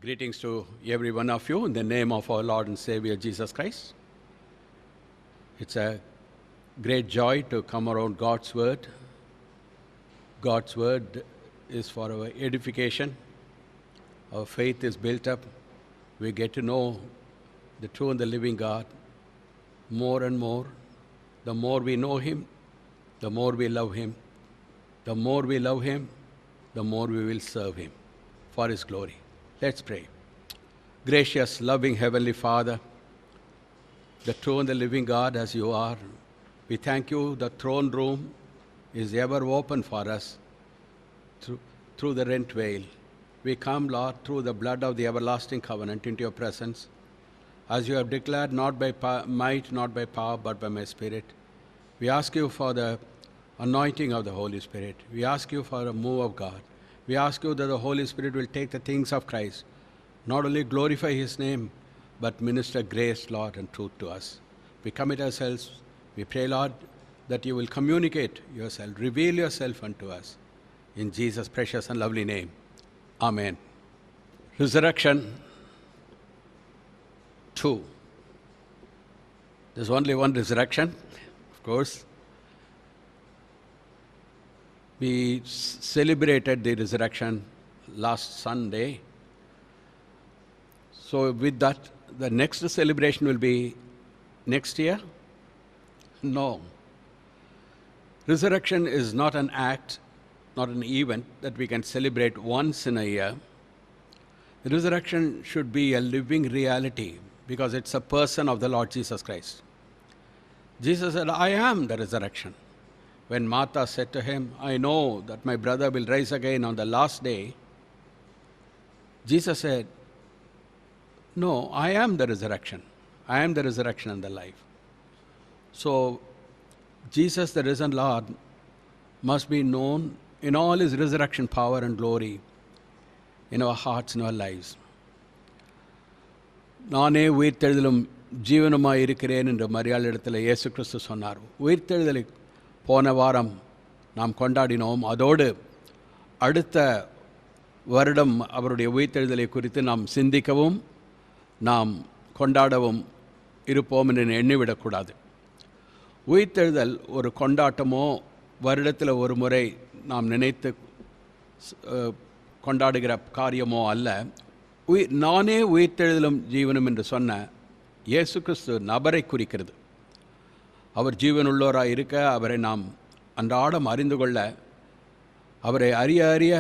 Greetings to every one of you in the name of our Lord and Savior Jesus Christ. It's a great joy to come around God's Word. God's Word is for our edification. Our faith is built up. We get to know the true and the living God more and more. The more we know Him, the more we love Him. The more we love Him, the more we will serve Him for His glory. Let's pray. Gracious, loving Heavenly Father, the true and the living God as you are, we thank you. The throne room is ever open for us through the rent veil. We come, Lord, through the blood of the everlasting covenant into your presence. As you have declared, not by might, not by power, but by my Spirit. We ask you for the anointing of the Holy Spirit. We ask you for a move of God. We ask you that the Holy Spirit will take the things of Christ, not only glorify His name, but minister grace, Lord, and truth to us. We commit ourselves. We pray, Lord, that you will communicate yourself, reveal yourself unto us. In Jesus' precious and lovely name. Amen. Resurrection 2. There's only one resurrection, of course. We celebrated the resurrection last Sunday. So with that, the next celebration will be next year? No. Resurrection is not an act, not an event that we can celebrate once in a year. The resurrection should be a living reality because it's a person of the Lord Jesus Christ. Jesus said, I am the resurrection. When Martha said to him, I know that my brother will rise again on the last day, Jesus said, no, I am the resurrection. I am the resurrection and the life. So, Jesus, the risen Lord, must be known in all His resurrection power and glory in our hearts, in our lives. நானே உயிர்த்தெழுதலும் ஜீவனுமாய் இருக்கிறேன் என்று மரியாள் இடத்துல இயேசு கிறிஸ்து சொன்னார். உயிர்த்தெழுதலை போன வாரம் நாம் கொண்டாடினோம். அதோடு அடுத்த வருடம் அவருடைய உயிர்த்தெழுதலை குறித்து நாம் சிந்திக்கவும் நாம் கொண்டாடவும் இருப்போம் என்று எண்ணிவிடக்கூடாது. உயிர்த்தெழுதல் ஒரு கொண்டாட்டமோ வருடத்தில் ஒரு முறை நாம் நினைத்து கொண்டாடுகிற காரியமோ அல்ல. நானே உயிர்த்தெழுதலும் ஜீவனும் என்று சொன்ன இயேசு கிறிஸ்து நபரை குறிக்கிறது. அவர் ஜீவனுள்ளோராக இருக்க, அவரை நாம் அன்றாடம் அறிந்து கொள்ள, அவரை அறிய அறிய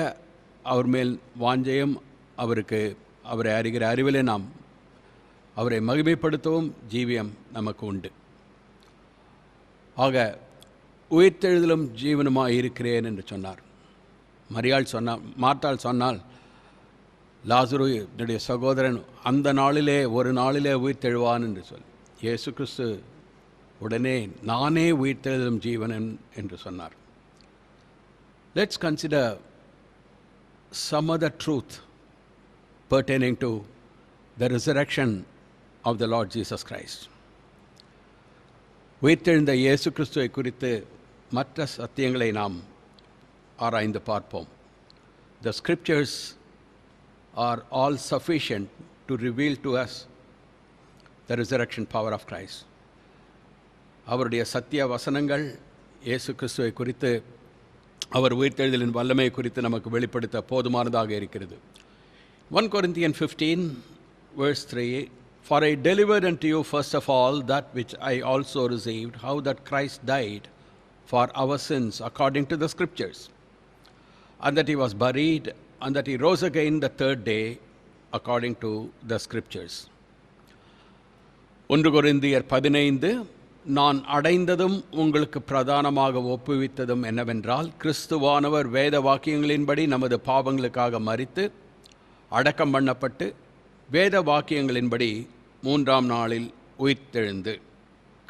அவர் மேல் வாஞ்சையும் அவரை அறிகிற அறிவிலே நாம் அவரை மகிமைப்படுத்தவும் ஜீவியம் நமக்கு உண்டு. ஆக உயிர்த்தெழுதலும் ஜீவனுமாக இருக்கிறேன் என்று சொன்னார். மார்த்தாள் சொன்னால், லாசரு என்னுடைய சகோதரன் அந்த நாளிலே ஒரு நாளிலே உயிர்த்தெழுவான் என்று சொல். இயேசு கிறிஸ்து உடனே நானே உயிர்த்தெழுதலும் ஜீவன் என்று சொன்னார். Let's consider some other truth pertaining to the resurrection of the Lord Jesus Christ. உயிர்த்தெழுந்த இயேசு கிறிஸ்துவை குறித்து மற்ற சத்தியங்களை நாம் ஆராய்ந்து பார்ப்போம். The scriptures are all sufficient to reveal to us the resurrection power of Christ. அவருடைய சத்திய வசனங்கள் இயேசு கிறிஸ்துவை குறித்து, அவர் உயிர்த்தெழுதலின் வல்லமை குறித்து நமக்கு வெளிப்படுத்த போதுமானதாக இருக்கிறது. 1 Corinthians 15 verse 3, For I delivered unto you first of all that which I also received, how that Christ died for our sins according to the Scriptures, and that He was buried, and that He rose again the third day according to the Scriptures. 1 Corinthians 15, நான் அடைந்ததும் உங்களுக்கு பிரதானமாக ஒப்புவித்ததும் என்னவென்றால், கிறிஸ்துவானவர் வேத வாக்கியங்களின்படி நமது பாவங்களுக்காக மரித்து அடக்கம் பண்ணப்பட்டு வேத வாக்கியங்களின்படி மூன்றாம் நாளில் உயிர்த்தெழுந்து.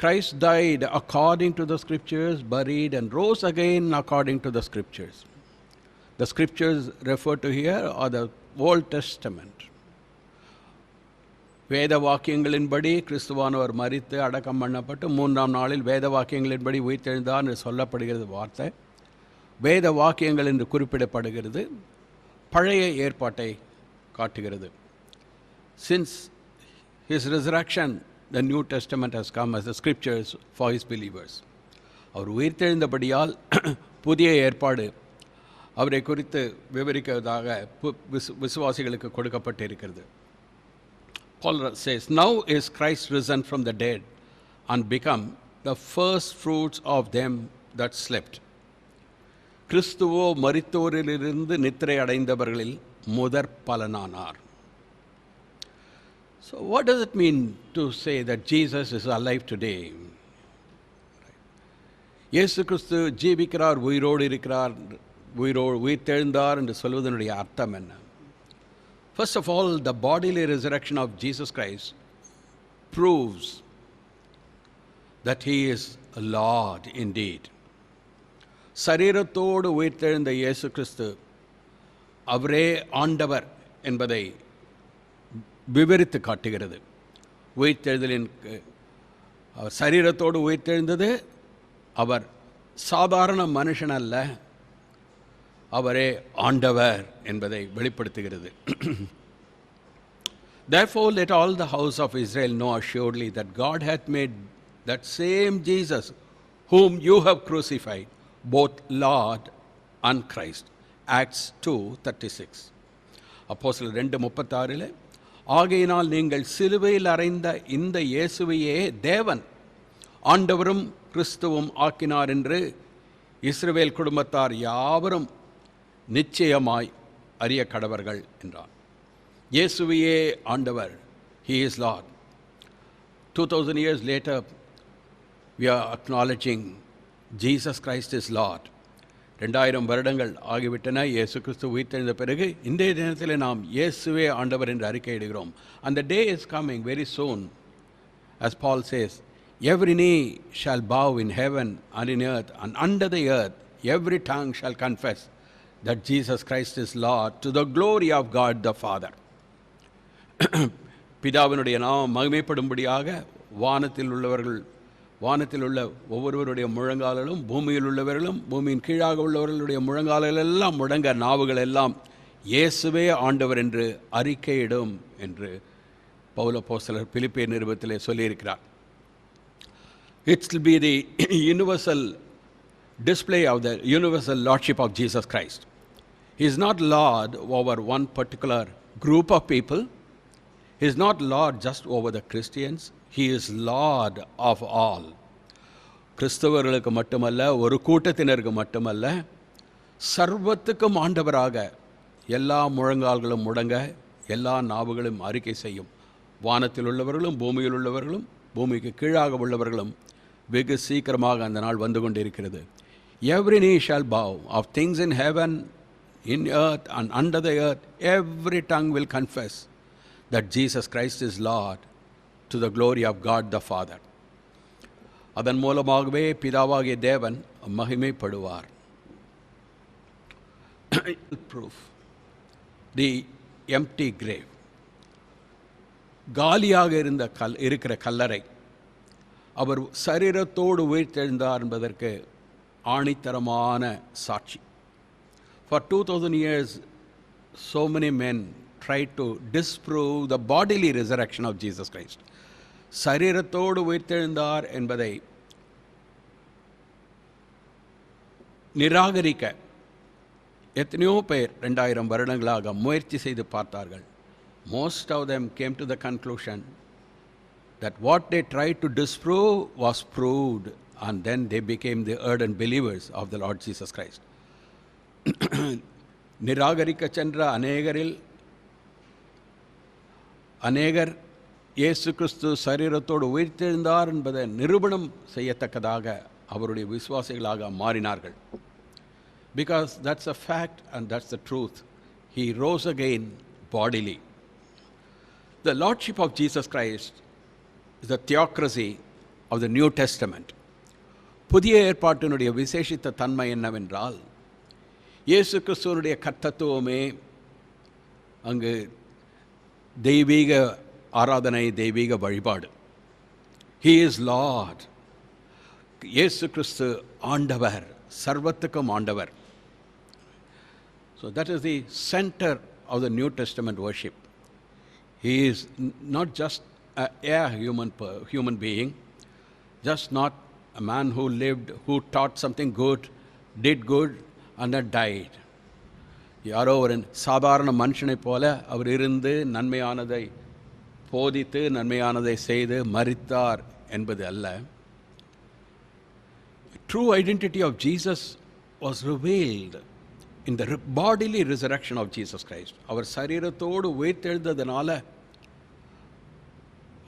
Christ died according to the Scriptures, buried and rose again according to the Scriptures. The Scriptures referred to here are the Old Testament. வேத வாக்கியங்களின்படி கிறிஸ்துவானவர் மரித்து அடக்கம் பண்ணப்பட்டு மூன்றாம் நாளில் வேத வாக்கியங்களின்படி உயிர்த்தெழுந்தார் என்று சொல்லப்படுகிறது. வார்த்தை வேத வாக்கியங்கள் என்று குறிப்பிடப்படுகிறது. பழைய ஏற்பாட்டை காட்டுகிறது. Since his resurrection, the New Testament has come as the scriptures for his believers. அவர் உயிர்த்தெழுந்தபடியால் புதிய ஏற்பாடு அவரை குறித்து விவரிக்கிறதாக விசுவாசிகளுக்கு கொடுக்கப்பட்டிருக்கிறது. Paul says, now is Christ risen from the dead and become the first fruits of them that slept. கிறிஸ்துவோ மரித்தோரிலிருந்து நித்திரை அடைந்தவர்களில் முதற் பலனானார். So what does it mean to say that Jesus is alive today? இயேசு கிறிஸ்து ஜீவிக்கிறார், உயிரோடு இருக்கிறார், உயிர்த்தெழுந்தார் என்று சொல்வதனுடைய அர்த்தம் என்ன? First of all, the bodily resurrection of Jesus Christ proves that he is a Lord indeed. சரீரத்தோடு உயிர்த்தெழுந்த இயேசு கிறிஸ்து அவரே ஆண்டவர் என்பதை விவரித்து காட்டுகிறது. உயிர்த்தெழுதலின் சரீரத்தோடு உயிர்த்தெழுந்தது, அவர் சாதாரண மனுஷன் அல்ல, அவரே ஆண்டவர் என்பதை வெளிப்படுத்துகிறது. Therefore let all the house of Israel know assuredly that God hath made that same Jesus whom you have crucified both Lord and Christ. Acts 2:36. அப்போஸ்தலர் 2:36 ஆகையினால் நீங்கள் சிலுவையில் அறைந்த இந்த இயேசுவையே தேவன் ஆண்டவரும் கிறிஸ்துவும் ஆக்கினார் என்று இஸ்ரவேல் குடும்பத்தார் யாவரும் நிச்சயமாய் அறிய கடவர்கள் என்றார். இயேசுவையே ஆண்டவர், he is Lord. 2000 years later we are acknowledging Jesus Christ is Lord. 2000 வருடங்கள் ஆகிவிட்டன இயேசு கிறிஸ்து உயிர்த்தெழுந்த பிறகு. இன்றைய தினத்தில் நாம் இயேசுவே ஆண்டவர் என்று அறிக்கையிடுகிறோம். And the day is coming very soon, as Paul says, every knee shall bow in heaven and in earth and under the earth, every tongue shall confess that Jesus Christ is Lord, to the glory of God the Father. பிதாவினுடைய நாமம் மகிமைப்படும்படியாக வானத்தில் உள்ள ஒவ்வொருவருடைய முழங்காலிலும் பூமியில் உள்ளவர்களும் பூமியின் கீழாக உள்ளவர்களுடைய முழங்காலெல்லாம் முழங்க நாவுகள் எல்லாம் இயேசுவே ஆண்டவர் என்று அறிக்கையிடும் என்று பவுல் அப்போஸ்தலர் பிலிப்பியர் நிருபத்திலே சொல்லியிருக்கிறார். It will be the universal display of the universal lordship of Jesus Christ. He is not Lord over one particular group of people. He is not Lord just over the Christians. He is Lord of all. கிறிஸ்தவர்களுக்கு மட்டுமல்ல, ஒரு கூட்டத்தினருக்கு மட்டுமல்ல, சர்வத்துக்கும் ஆண்டவராக எல்லா முழங்கால்களும் முடங்க, எல்லா நாவுகளும் அறிக்கை செய்யும். வானத்தில் உள்ளவர்களும் பூமியில் உள்ளவர்களும் பூமிக்கு கீழாக உள்ளவர்களும் வெகு சீக்கிரமாக அந்த நாள் வந்து கொண்டிருக்கிறது. Every knee shall bow, of things in heaven, in earth and under the earth, every tongue will confess that Jesus Christ is Lord, to the glory of God the Father. அதன் மூலமாகவே பிதாவாகிய தேவன் மகிமைப்படுவார். Proof. The empty grave. காலியாக இருக்கிற கல்லறை அவர் சரீரத்தோடு உயிர்த்தெழுந்தார் என்பதற்கு ஆணித்தரமான சாட்சி. For 2000 years, so many men tried to disprove the bodily resurrection of Jesus Christ. சரீரத்தோடு உயிர்த்தெழுந்தார் என்பதை நிராகரிக்க எத்தனையோ பேர் 2000 வருடங்களாக முயற்சி செய்து பார்த்தார்கள். Most of them came to the conclusion that what they tried to disprove was proved, and then they became the ardent believers of the Lord Jesus Christ. நிராகரிக்க சென்ற அநேகர் இயேசு கிறிஸ்து சரீரத்தோடு உயிர்த்தெழுந்தார் என்பதை நிரூபணம் செய்யத்தக்கதாக அவருடைய விசுவாசிகளாக மாறினார்கள். Because that's a fact and that's the truth. He rose again bodily. The Lordship of Jesus Christ is the theocracy of the New Testament. புதிய ஏற்பாட்டினுடைய விசேஷித்த தன்மை என்னவென்றால், இயேசு கிறிஸ்துவனுடைய கர்த்தத்துவமே அங்கு தெய்வீக ஆராதனை, தெய்வீக வழிபாடு. He is Lord. இயேசு கிறிஸ்து ஆண்டவர், சர்வத்துக்கும் ஆண்டவர். So that is the center of the New Testament worship. He is not just a human being, just not a man who lived, who taught something good, did good, and then died. யாரோ ஒரு சாதாரண மனுஷனைப் போல அவர் இருந்து நன்மையானதை போதித்து நன்மையானதை செய்து மரித்தார் என்பது அல்ல. True identity of Jesus was revealed in the bodily resurrection of Jesus Christ. அவர் சரீரத்தோடு உயிர்த்தெழுந்ததனால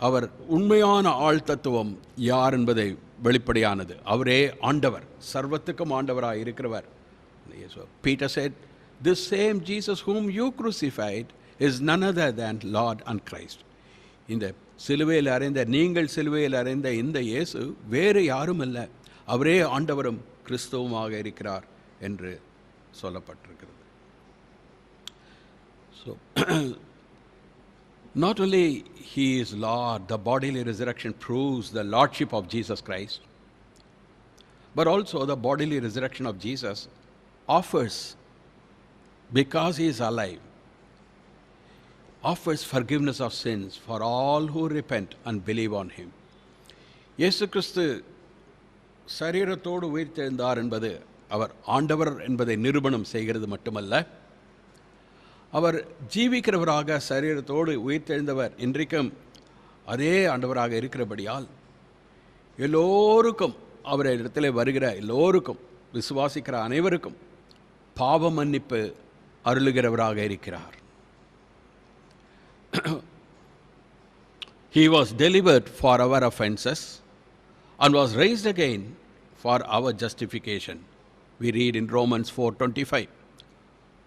அவர் உண்மையான ஆள் தத்துவம் யார் என்பதை வெளிப்படையானது. அவரே ஆண்டவர், சர்வத்துக்கும் ஆண்டவராக இருக்கிறவர். Peter said, "This same Jesus whom you crucified is none other than Lord and Christ." இந்த சிலுவையில் அறைந்த, நீங்கள் சிலுவையில் அறைந்த இந்த இயேசு வேறு யாரும் அல்ல, அவரே ஆண்டவரும் கிறிஸ்துவுமாக இருக்கிறார் என்று சொல்லப்பட்டிருக்கிறது. So not only he is Lord, the bodily resurrection proves the lordship of Jesus Christ, but also the bodily resurrection of Jesus offers, because he is alive, offers forgiveness of sins for all who repent and believe on him. இயேசு கிறிஸ்து சரீரத்தோடு உயிர்த்தெழுந்தார் என்பது அவர் ஆண்டவர் என்பதை நிரூபணம் செய்கிறது மட்டுமல்ல, அவர் ஜீவிக்கிறவராக சரீரத்தோடு உயிர்த்தெழுந்தவர் இன்றைக்கும் அதே ஆண்டவராக இருக்கிறபடியால் எல்லோருக்கும் அவரிடத்தில் வருகிற எல்லோருக்கும், விசுவாசிக்கிற அனைவருக்கும் பாவ மன்னிப்பு அருளுகிறவராக இருக்கிறார். He was delivered for our offenses and was raised again for our justification. We read in Romans 4:25.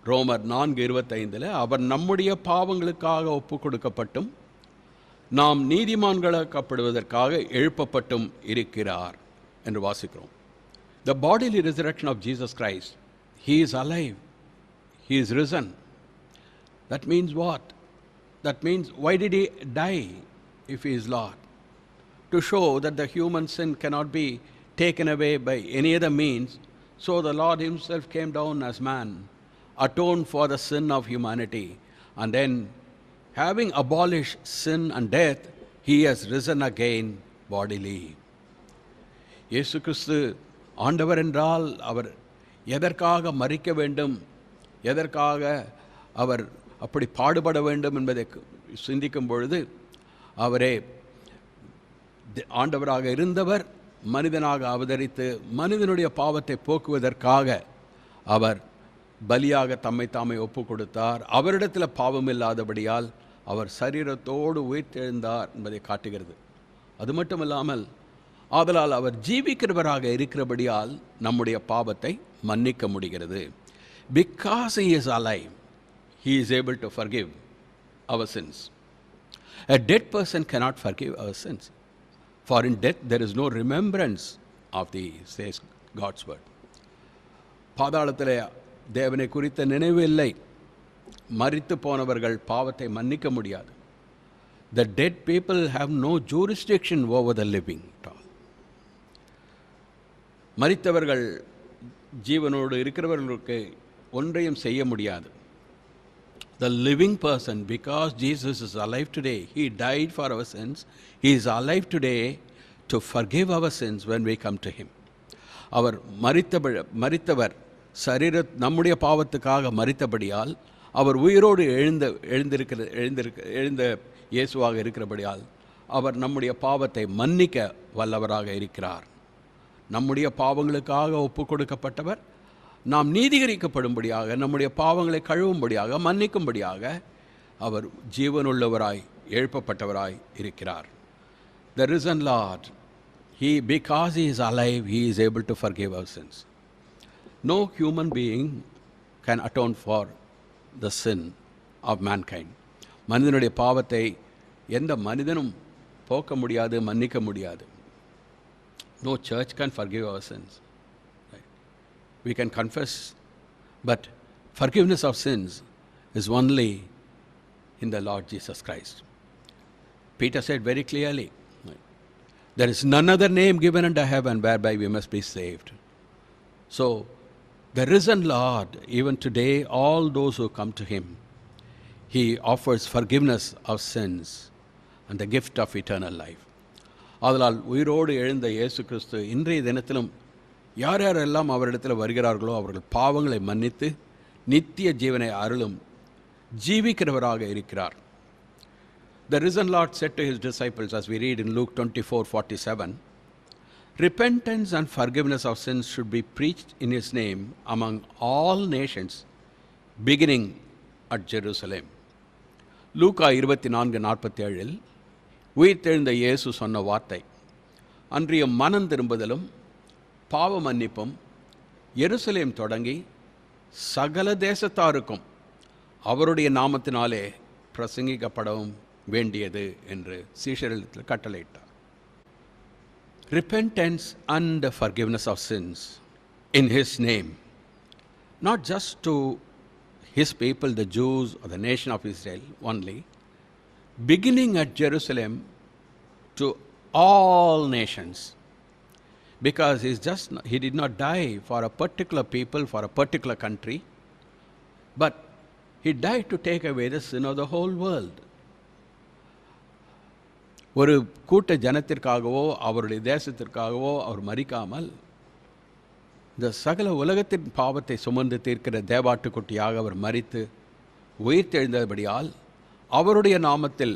ரோமர் 4:25 அவர் நம்முடைய பாவங்களுக்காக ஒப்பு கொடுக்கப்பட்டும் நாம் நீதிமான்களாக்கப்படுவதற்காக எழுப்பப்பட்டும் இருக்கிறார் என்று வாசிக்கிறோம். The bodily resurrection of Jesus Christ, he is alive, he is risen. That means what? That means, why did he die if he is Lord? To show that the human sin cannot be taken away by any other means, so the Lord himself came down as man, atoned for the sin of humanity, and then having abolished sin and death, he has risen again bodily. இயேசு கிறிஸ்து ஆண்டவர் என்றால் அவர் எதற்காக மரிக்க வேண்டும், எதற்காக அவர் அப்படி பாடுபட வேண்டும் என்பதை சிந்திக்கும் பொழுது, அவரே ஆண்டவராக இருந்தவர் மனிதனாக அவதரித்து மனிதனுடைய பாவத்தை போக்குவதற்காக அவர் பலியாக தம்மை தாமே ஒப்பு கொடுத்தார். அவரிடத்தில் பாவம் இல்லாதபடியால் அவர் சரீரத்தோடு உயிர்த்தெழுந்தார் என்பதை காட்டுகிறது. அது மட்டுமல்லாமல் ஆதலால் அவர் ஜீவிக்கிறவராக இருக்கிறபடியால் நம்முடைய பாவத்தை மன்னிக்க முடிகிறது. Because he is alive, he is able to forgive our sins. A dead person cannot forgive our sins, for in death there is no remembrance of the, says God's word. பாதாளத்திலே தேவனை குறித்த நினைவு இல்லை. மரித்து போனவர்கள் பாவத்தை மன்னிக்க முடியாது. The dead people have no jurisdiction over the living at all. மரித்தவர்கள் ஜீவனோடு இருக்கிறவர்களுக்கு ஒன்றையும் செய்ய முடியாது. The living person, because Jesus is alive today, he died for our sins, he is alive today to forgive our sins when we come to him. அவர் மரித்தவர் நம்முடைய பாவத்துக்காக மரித்தபடியால், அவர் உயிரோடு எழுந்த இயேசுவாக இருக்கிறபடியால் அவர் நம்முடைய பாவத்தை மன்னிக்க வல்லவராக இருக்கிறார். நம்முடைய பாவங்களுக்காக ஒப்பு கொடுக்கப்பட்டவர், நாம் நீதிகரிக்கப்படும்படியாக, நம்முடைய பாவங்களை கழுவும்படியாக, மன்னிக்கும்படியாக அவர் ஜீவனுள்ளவராய் எழுப்பப்பட்டவராய் இருக்கிறார். The risen Lord, because he is alive, he is able to forgive our sins. No human being can atone for the sin of mankind. மனிதனுடைய பாவத்தை எந்த மனிதனும் போக்க முடியாது, மன்னிக்க முடியாது. No church can forgive our sins. Right? We can confess, but forgiveness of sins is only in the Lord Jesus Christ. Peter said very clearly, right? There is none other name given under heaven whereby we must be saved. So, the risen Lord, even today, all those who come to him, He offers forgiveness of sins and the gift of eternal life. ஆதலால் உயிரோடு எழுந்த இயேசு கிறிஸ்து இன்றைய தினத்திலும் யார் யாரெல்லாம் அவரிடத்தில் வருகிறார்களோ அவர்கள் பாவங்களை மன்னித்து நித்திய ஜீவனை அருளும் ஜீவிக்கிறவராக இருக்கிறார். The risen Lord said to his disciples, as we read in Luke 24:47, repentance and forgiveness of sins should be preached in his name among all nations, beginning at Jerusalem. லூக்கா 24:47 உயிர்த்தெழுந்த இயேசு சொன்ன வார்த்தை, அன்றைய மனம் திரும்புதலும் பாவ மன்னிப்பும் எருசலேம் தொடங்கி சகல தேசத்தாருக்கும் அவருடைய நாமத்தினாலே பிரசங்கிக்கப்படவும் வேண்டியது என்று சீஷர்களுக்கு கட்டளையிட்டார். Repentance and forgiveness of sins in his name, not just to his people, the Jews or the nation of Israel only, beginning at Jerusalem to all nations, because he did not die for a particular people, for a particular country, but he died to take away the sin of the whole world. ஒரு கூட்ட ஜனத்திற்காகவோ அவருடைய தேசத்திற்காகவோ அவர் மரிக்காமல் இந்த சகல உலகத்தின் பாவத்தை சுமந்து தீர்க்கிற தேவாட்டுக்குட்டியாக அவர் மரித்து உயிர்த்தெழுந்தபடியால் அவருடைய நாமத்தில்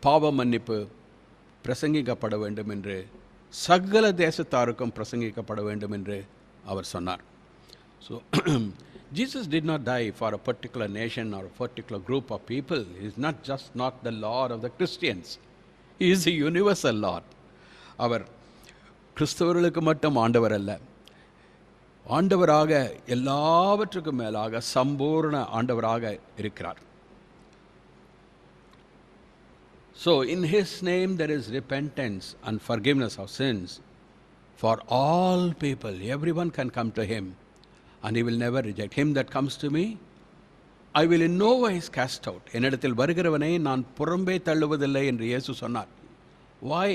பாவ மன்னிப்பு பிரசங்கிக்கப்பட வேண்டும் என்று, சகல தேசத்தாருக்கும் பிரசங்கிக்கப்பட வேண்டும் என்று அவர் சொன்னார். So Jesus did not die for a particular nation or a particular group of people. He is not the Lord of the Christians. He is a universal Lord. அவர் கிறிஸ்தவர்களுக்கு மட்டும் ஆண்டவர் அல்ல, ஆண்டவராக எல்லாவற்றுக்கும் மேலாக சம்பூர்ண ஆண்டவராக இருக்கிறார். So in his name there is repentance and forgiveness of sins for all people. Everyone can come to him and he will never reject. Him that comes to me, I will in no wise cast out. என்னிடத்தில் வருகிறவனை நான் புறம்பே தள்ளுவதில்லை என்று இயேசு சொன்னார். Why?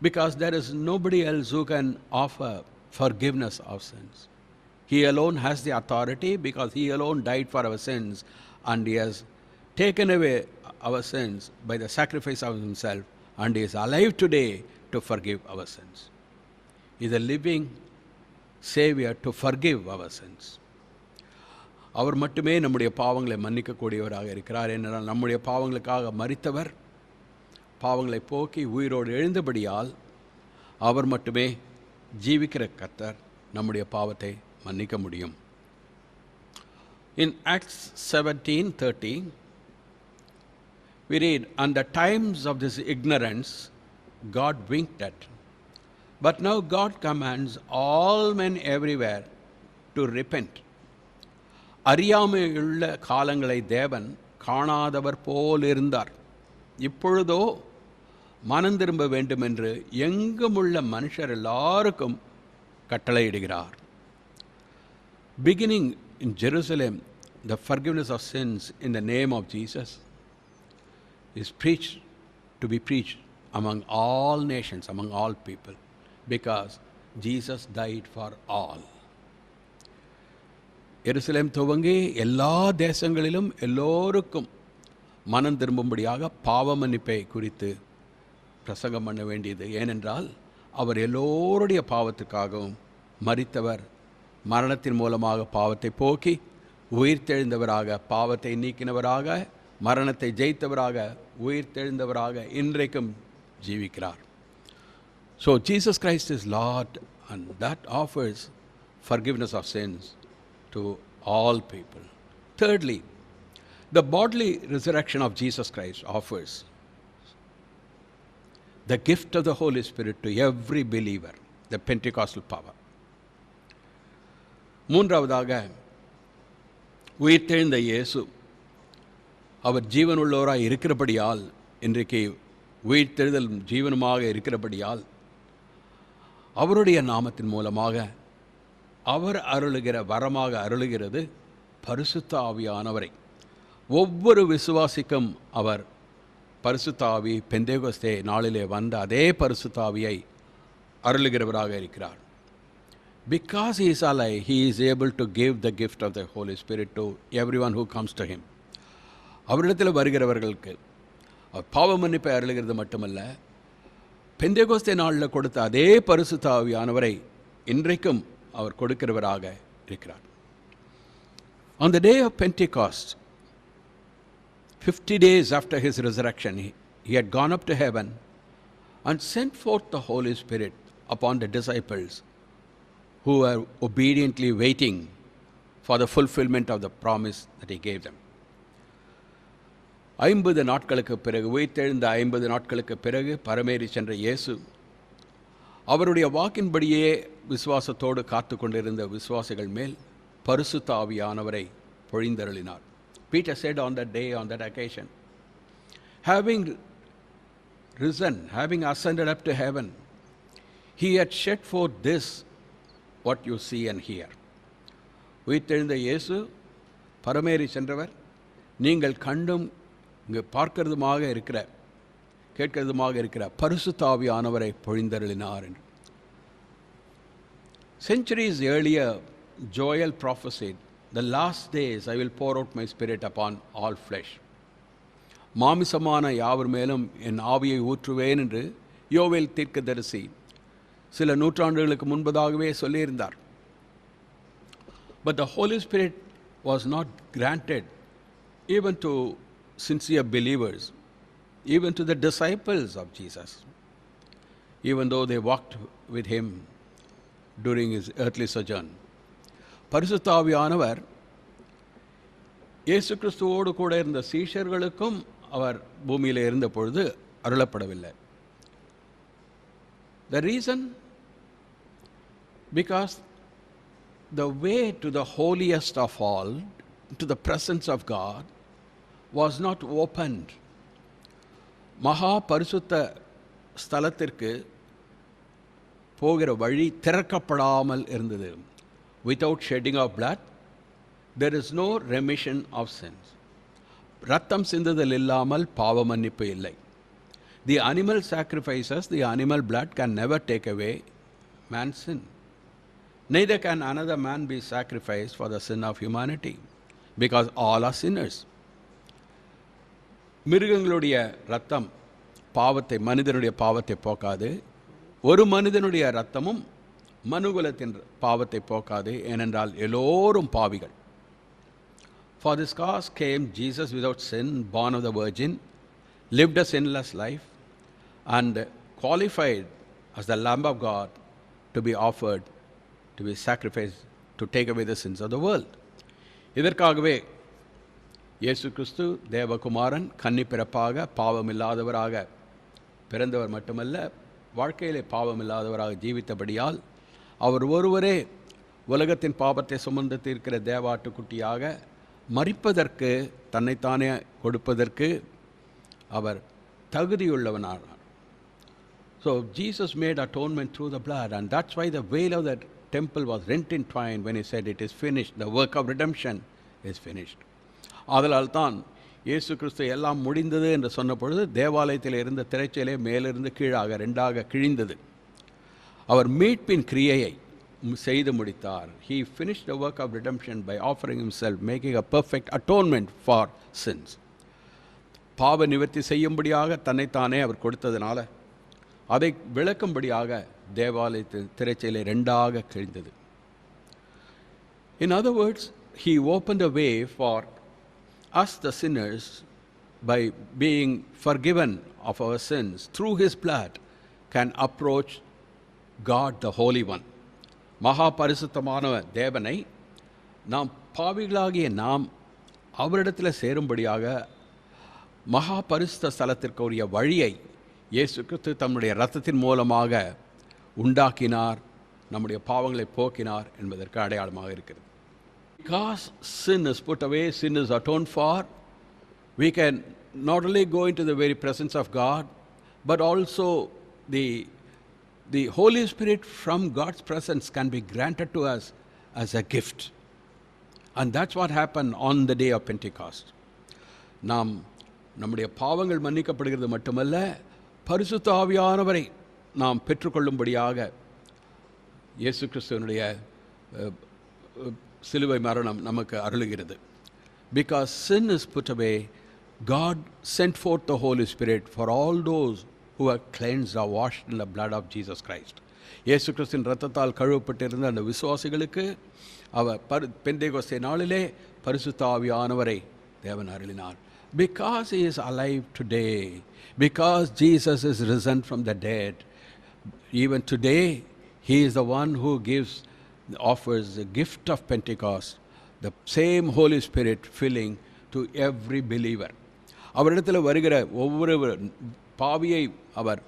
Because there is nobody else who can offer forgiveness of sins. He alone has the authority, because he alone died for our sins and he has taken away our sins by the sacrifice of himself, and he is alive today to forgive our sins. He is a living Savior to forgive our sins. அவர் மட்டுமே நம்முடைய பாவங்களை மன்னிக்கக்கூடியவராக இருக்கிறார். என்றால் நம்முடைய பாவங்களுக்காக மரித்தவர், பாவங்களை போக்கி உயிரோடு எழுந்தபடியால் அவர் மட்டுமே ஜீவிக்கிற கர்த்தர் நம்முடைய பாவத்தை மன்னிக்க முடியும். In Acts 17:30 we read, "And the times of this ignorance God winked at, but now God commands all men everywhere to repent." அறியாமையுள்ள காலங்களை தேவன் காணாதவர் போல் இருந்தார், இப்பொழுதோ மனம் திரும்ப வேண்டும் என்று எங்குமுள்ள மனுஷர் எல்லாருக்கும் கட்டளையிடுகிறார். Beginning in Jerusalem, the forgiveness of sins in the name of Jesus is to be preached among all nations, among all people, because Jesus died for all. எருசலேம் துவங்கி எல்லா தேசங்களிலும் எல்லோருக்கும் மனம் திரும்பும்படியாக பாவ மன்னிப்பை குறித்து பிரசங்கம் பண்ண வேண்டியது. ஏனென்றால் அவர் எல்லோருடைய பாவத்துக்காகவும் மரித்தவர், மரணத்தின் மூலமாக பாவத்தை போக்கி உயிர்த்தெழுந்தவராக, பாவத்தை நீக்கினவராக, மரணத்தை ஜெயித்தவராக, உயிர்த்தெழுந்தவராக இன்றைக்கும் ஜீவிக்கிறார். So Jesus Christ is Lord, and that offers forgiveness of sins to all people. Thirdly, the bodily resurrection of Jesus Christ offers the gift of the Holy Spirit to every believer, the Pentecostal power. மூன்றாவதாக, உயிர்த்தெழுந்த இயேசு அவர் ஜீவனுள்ளவராய் இருக்கிறபடியால், இன்றைக்கு உயிர்த்தெழுதல் ஜீவனுமாக இருக்கிறபடியால், அவருடைய நாமத்தின் மூலமாக அவர் அருளுகிற வரமாக அருளுகிறது பரிசுத்த ஆவியானவரை. ஒவ்வொரு விசுவாசிக்கும் அவர் பரிசுத்த ஆவி பெந்தேகோஸ்தே நாளிலே வந்த அதே பரிசுத்த ஆவியை அருளுகிறவராக இருக்கிறார். Because he is alive, he is able to give the gift of the Holy Spirit to everyone who comes to him. அவரிடத்தில் வருகிறவர்களுக்கு அவர் பாவ மன்னிப்பை அருளுகிறது மட்டுமல்ல, பெந்தேகோஸ்தே நாளில் கொடுத்த அதே பரிசுத்த ஆவியானவரை இன்றைக்கும் அவர் கொடுக்கிறவராக இருக்கிறார். On the day of Pentecost, 50 days after his resurrection, he had gone up to heaven and sent forth the Holy Spirit upon the disciples who were obediently waiting for the fulfillment of the promise that he gave them. 50 நாட்களுக்கு பிறகு, உயிர்த்தெழுந்த 50 நாட்களுக்கு பிறகு பரமேறி சென்ற இயேசு அவருடைய வாக்கின்படியே விசுவாசத்தோடு காத்து கொண்டிருந்த விசுவாசிகள் மேல் பரிசுத்த ஆவியானவரை பொழிந்தருளினார். Peter said on that day, on that occasion, having risen, having ascended up to heaven, he had shed forth this, what you see and hear. உயிர்த்தெழுந்த இயேசு பரமேறி சென்றவர், நீங்கள் கண்டும் இங்கு பார்க்கிறதுமாக இருக்கிற, கேட்கிறதுமாக இருக்கிற பரிசுத்த ஆவியானவரை பொழிந்தருளினார் என்று. Centuries earlier, Joel prophesied, the last days I will pour out my spirit upon all flesh. மாமிசமான யாவர் மேலும் என் ஆவியை ஊற்றுவேன் என்று யோவேல் தீர்க்கதரிசி சில நூற்றாண்டுகளுக்கு முன்பதாகவே சொல்லியிருந்தார். But the Holy Spirit was not granted even to sincere believers, even to the disciples of Jesus, even though they walked with him during his earthly sojourn. பரிசுத்த ஆவியானவர் இயேசு கிறிஸ்துவோடு கூட இருந்த சீஷர்களுக்கும் அவர் பூமியில் இருந்த பொழுது அருளப்படவில்லை. The reason? Because the way to the holiest of all, to the presence of God, was not opened. மகா பரிசுத்த ஸ்தலத்திற்கு போகிற வழி திறக்கப்படாமல் இருந்தது. Without shedding of blood, there is no remission of sins. ரத்தம் சிந்துதல் இல்லாமல் பாவ மன்னிப்பு இல்லை. The animal sacrifices, the animal blood can never take away man's sin. Neither can another man be sacrificed for the sin of humanity, because all are sinners. மிருகங்களுடைய ரத்தம் பாவத்தை, மனிதனுடைய பாவத்தை போக்காது. ஒரு மனிதனுடைய ரத்தமும் மனுகுலத்தின் பாவத்தை போக்காது, ஏனென்றால் எல்லோரும் பாவிகள். For this cause came Jesus without sin, born of the Virgin, lived a sinless life, and qualified as the Lamb of God to be offered, to be sacrificed, to take away the sins of the world. இதற்காகவே இயேசு கிறிஸ்து தேவகுமாரன் கன்னி பிறப்பாக பாவமில்லாதவராக பிறந்தவர் மட்டுமல்ல, வாழ்க்கையிலே பாவமில்லாதவராக ஜீவித்தபடியால் அவர் ஒருவரே உலகத்தின் பாவத்தை சுமந்து தீர்க்கிற தேவாட்டுக்குட்டியாக மரிப்பதற்கு, தன்னைத்தானே கொடுப்பதற்கு அவர் தகுதியுள்ளவனானார். So Jesus made atonement through the blood, and that's why the veil of the temple was rent in twain when he said it is finished, the work of redemption is finished. ஆதலால் தான் இயேசு கிறிஸ்து எல்லாம் முடிந்தது என்று சொன்ன பொழுது தேவாலயத்தில் இருந்த திரைச்சீலை மேலிருந்து கீழாக ரெண்டாக கிழிந்தது. அவர் மீட்பின் கிரியையை செய்து முடித்தார். He finished the work of redemption by offering himself, making a perfect atonement for sins. பாவ நிவர்த்தி செய்யும்படியாக தன்னைத்தானே அவர் கொடுத்ததுனால அதை விளக்கும்படியாக தேவாலயத்தில் திரைச்சீலை ரெண்டாக கிழிந்தது. In other words, he opened a way for us the sinners, by being forgiven of our sins through his blood, can approach God the Holy One. மகா பரிசுத்தமான தேவனை நாம் பாவிகளாகிய நாம் அவரிடத்தில் சேரும்படியாக மகா பரிசுத்த ஸ்தலத்திற்கு உரிய வழியை இயேசு கிறிஸ்து தம்முடைய இரத்தத்தின் மூலமாக உண்டாக்கினார், நம்முடைய பாவங்களை போக்கினார் என்பதற்கு அடையாளமாக இருக்கிறது. Because sin is put away, sin is atoned for, we can not only go into the very presence of God, but also the Holy Spirit from God's presence can be granted to us as a gift. And that's what happened on the day of Pentecost. நாம் நம்முடைய பாவங்கள் மன்னிக்கப்படுகிறது மட்டுமல்ல, பரிசுத்த ஆவியானவரை நாம் பெற்றுக்கொள்ளும்படியாக இயேசு கிறிஸ்துவினுடைய சிலுவை மரணம் நமக்கு அருளுகிறது. Because sin is put away, God sent forth the Holy Spirit for all those who are cleansed or washed in the blood of Jesus Christ. இயேசு கிறிஸ்துவின் இரத்தத்தால் கழுவப்பட்டிருந்த அந்த விசுவாசிகளுக்கு அவர் பெந்தேகோஸ்தே நாளிலே பரிசுத்த ஆவியானவரை தேவன் அருளினார். Because he is alive today, because Jesus is risen from the dead, even today he is the one who offers the gift of Pentecost, the same Holy Spirit filling to every believer. அவரிடத்தில் வருகிற ஒவ்வொரு பாவியை அவர்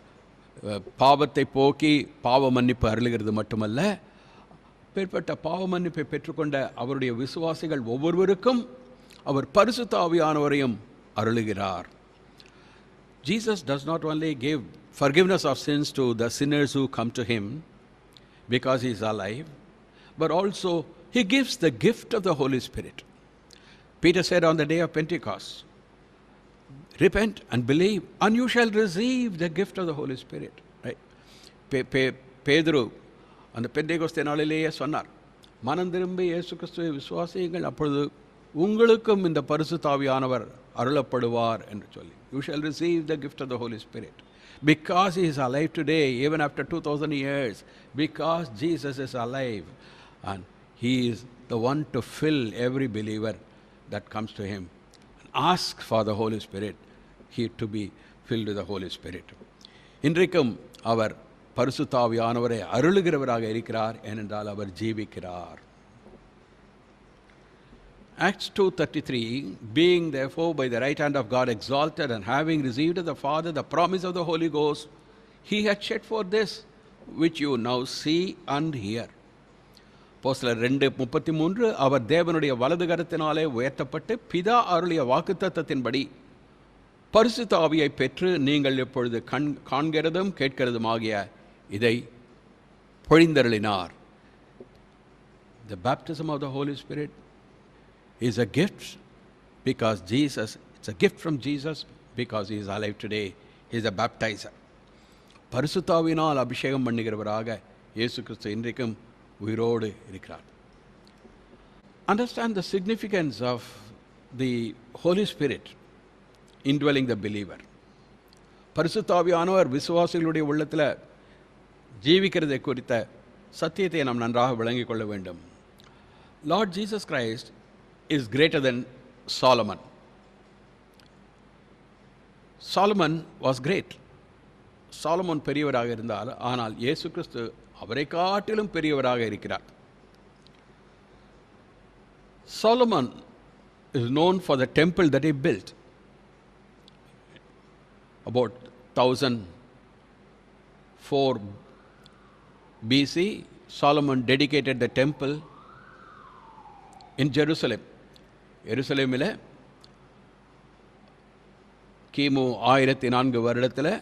பாவத்தை போக்கி பாவ மன்னிப்பு அருளுகிறது மட்டுமல்ல, பேர்பட்ட பாவ மன்னிப்பை பெற்றுக்கொண்ட அவருடைய விசுவாசிகள் ஒவ்வொருவருக்கும் அவர் பரிசுத்த ஆவியானவரையும் அருளுகிறார். Jesus does not only give forgiveness of sins to the sinners who come to him because he is alive, but also he gives the gift of the Holy Spirit. Peter said on the day of Pentecost, repent and believe and you shall receive the gift of the Holy Spirit. Right? பேதுரு அந்த பெந்தேகோஸ்தே நாளிலேயே சொன்னார், மனம் திரும்பி இயேசு கிறிஸ்துவை விசுவாசியுங்கள், அப்பொழுது உங்களுக்கும் இந்த பரிசுத்த ஆவியானவர் அருளப்படுவார் என்று சொல்லி. You shall receive the gift of the Holy Spirit. Because he is alive today, even after 2000 years, because Jesus is alive and he is the one to fill every believer that comes to him. Ask for the Holy Spirit, he to be filled with the Holy Spirit. இன்றைக்கும் அவர் பரிசுத்த ஆவியானவரை அருளுகிறவராக இருக்கிறார், ஏனென்றால் அவர் ஜீவிக்கிறார். Acts 2:33, being therefore by the right hand of God exalted and having received of the Father the promise of the Holy Ghost, he had shed forth this which you now see and hear. அப்போஸ்தலர் 2:33, அவர் தேவனுடைய வலது கரத்தினாலே உயர்த்தப்பட்டு பிதா அருளிய வாக்குத்தத்தத்தின்படி பரிசுத்த ஆவியை பெற்று நீங்கள் இப்பொழுது காண்கிறதும் கேட்கிறதும் ஆகிய இதை பொழிந்தருளினார். The baptism of the Holy Spirit is a gift because it's a gift from Jesus because he is alive today. He is a baptizer. பரிசுத்த ஆவியினால் அபிஷேகம் பண்ணுகிறவராக இயேசு கிறிஸ்து இன்றைக்கும் உயிரோடு இருக்கிறார். Understand the significance of the Holy Spirit indwelling the believer. பரிசுத்த ஆவியானவர் விசுவாசிகளுடைய உள்ளத்தில் ஜீவிக்கிறதை குறித்த சத்தியத்தை நாம் நன்றாக விளங்கிக் கொள்ள வேண்டும். Lord Jesus Christ is greater than Solomon. Solomon was great. Solomon பெரியவராக இருந்தால், ஆனால் இயேசு கிறிஸ்து அவரை காட்டிலும் பெரியவராக இருக்கிறார். Solomon is known for the temple that he built. About 1004 BC, Solomon dedicated the temple in Jerusalem. எருசலேமில் கிமு 1004 வருடத்தில்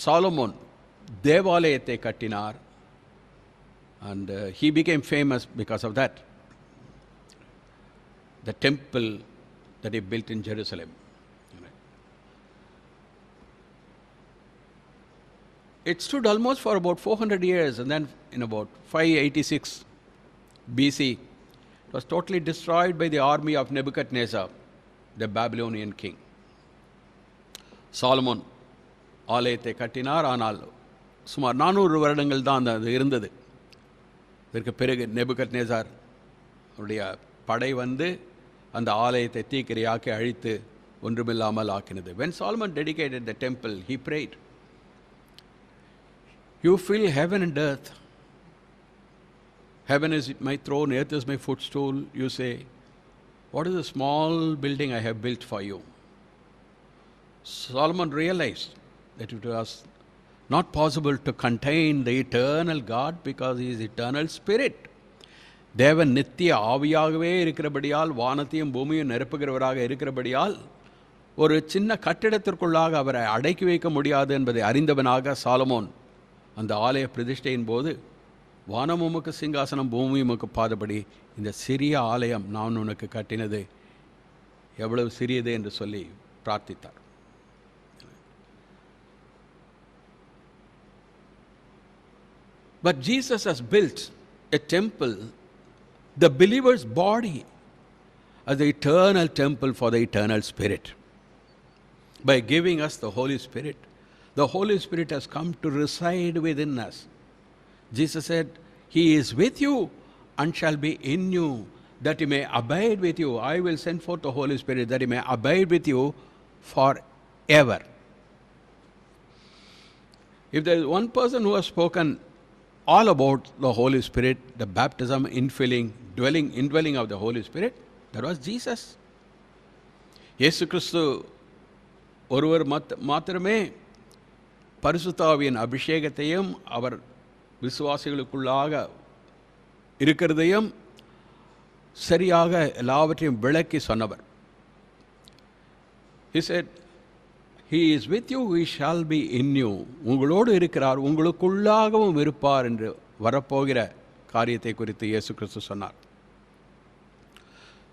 சாலமோன் தேவாலயத்தை கட்டினார். And he became famous because of that. The temple that he built in Jerusalem. It stood almost for about 400 years, and then in about 586 BC, it was totally destroyed by the army of Nebuchadnezzar, the Babylonian king. Solomon ஆலயத்தை கட்டினார், ஆனால் சுமார் 400 வருடங்கள் தான் அது இருந்தது. இதற்கு பிறகு நெபுகத்நேசார் அவருடைய படை வந்து அந்த ஆலயத்தை தீக்கிரையாக்கி அழித்து ஒன்றுமில்லாமல் ஆக்கினது. When Solomon dedicated the temple, he prayed, "You fill heaven and earth. Heaven is my throne, earth is my footstool. You say, what is the small building I have built for you?" Solomon realized that it was not possible to contain the eternal God because he is eternal spirit. தேவன் நித்திய ஆவியாகவே இருக்கிறபடியால், வானத்தையும் பூமியும் நிரப்புகிறவராக இருக்கிறபடியால், ஒரு சின்ன கட்டிடத்திற்குள்ளாக அவரை அடக்கி வைக்க முடியாது என்பதை அறிந்தவனாக சாலமோன் அந்த ஆலய பிரதிஷ்டையின் போது, வானம் உமக்கு சிங்காசனம், பூமி உமக்கு பாதபடி, இந்த சிறிய ஆலயம் நான் உனக்கு கட்டினது எவ்வளவு சிறியது என்று சொல்லி பிரார்த்தித்தார். But Jesus has built a temple, the believer's body, as the eternal temple for the eternal spirit. by giving us the Holy Spirit. The Holy Spirit has come to reside within us. Jesus said, He is with you and shall be in you, that He may abide with you. I will send forth the Holy Spirit, that He may abide with you forever. If there is one person who has spoken all about the Holy Spirit, the baptism, indwelling of the Holy Spirit, that was Jesus. இயேசு கிறிஸ்து ஒருவர் மாத்திரமே பரிசுத்தாவியின் அபிஷேகத்தையும் அவர் விசுவாசிகளுக்குள்ளாக இருக்கிறதையும் சரியாக எல்லாவற்றையும் விளக்கி சொன்னவர். He said, He is with you, He shall be in you. உங்களோடு இருக்கிறார், உங்களுக்குள்ளாகவும் இருப்பார் என்று வரப்போகிற காரியத்தை குறித்து இயேசு கிறிஸ்து சொன்னார்.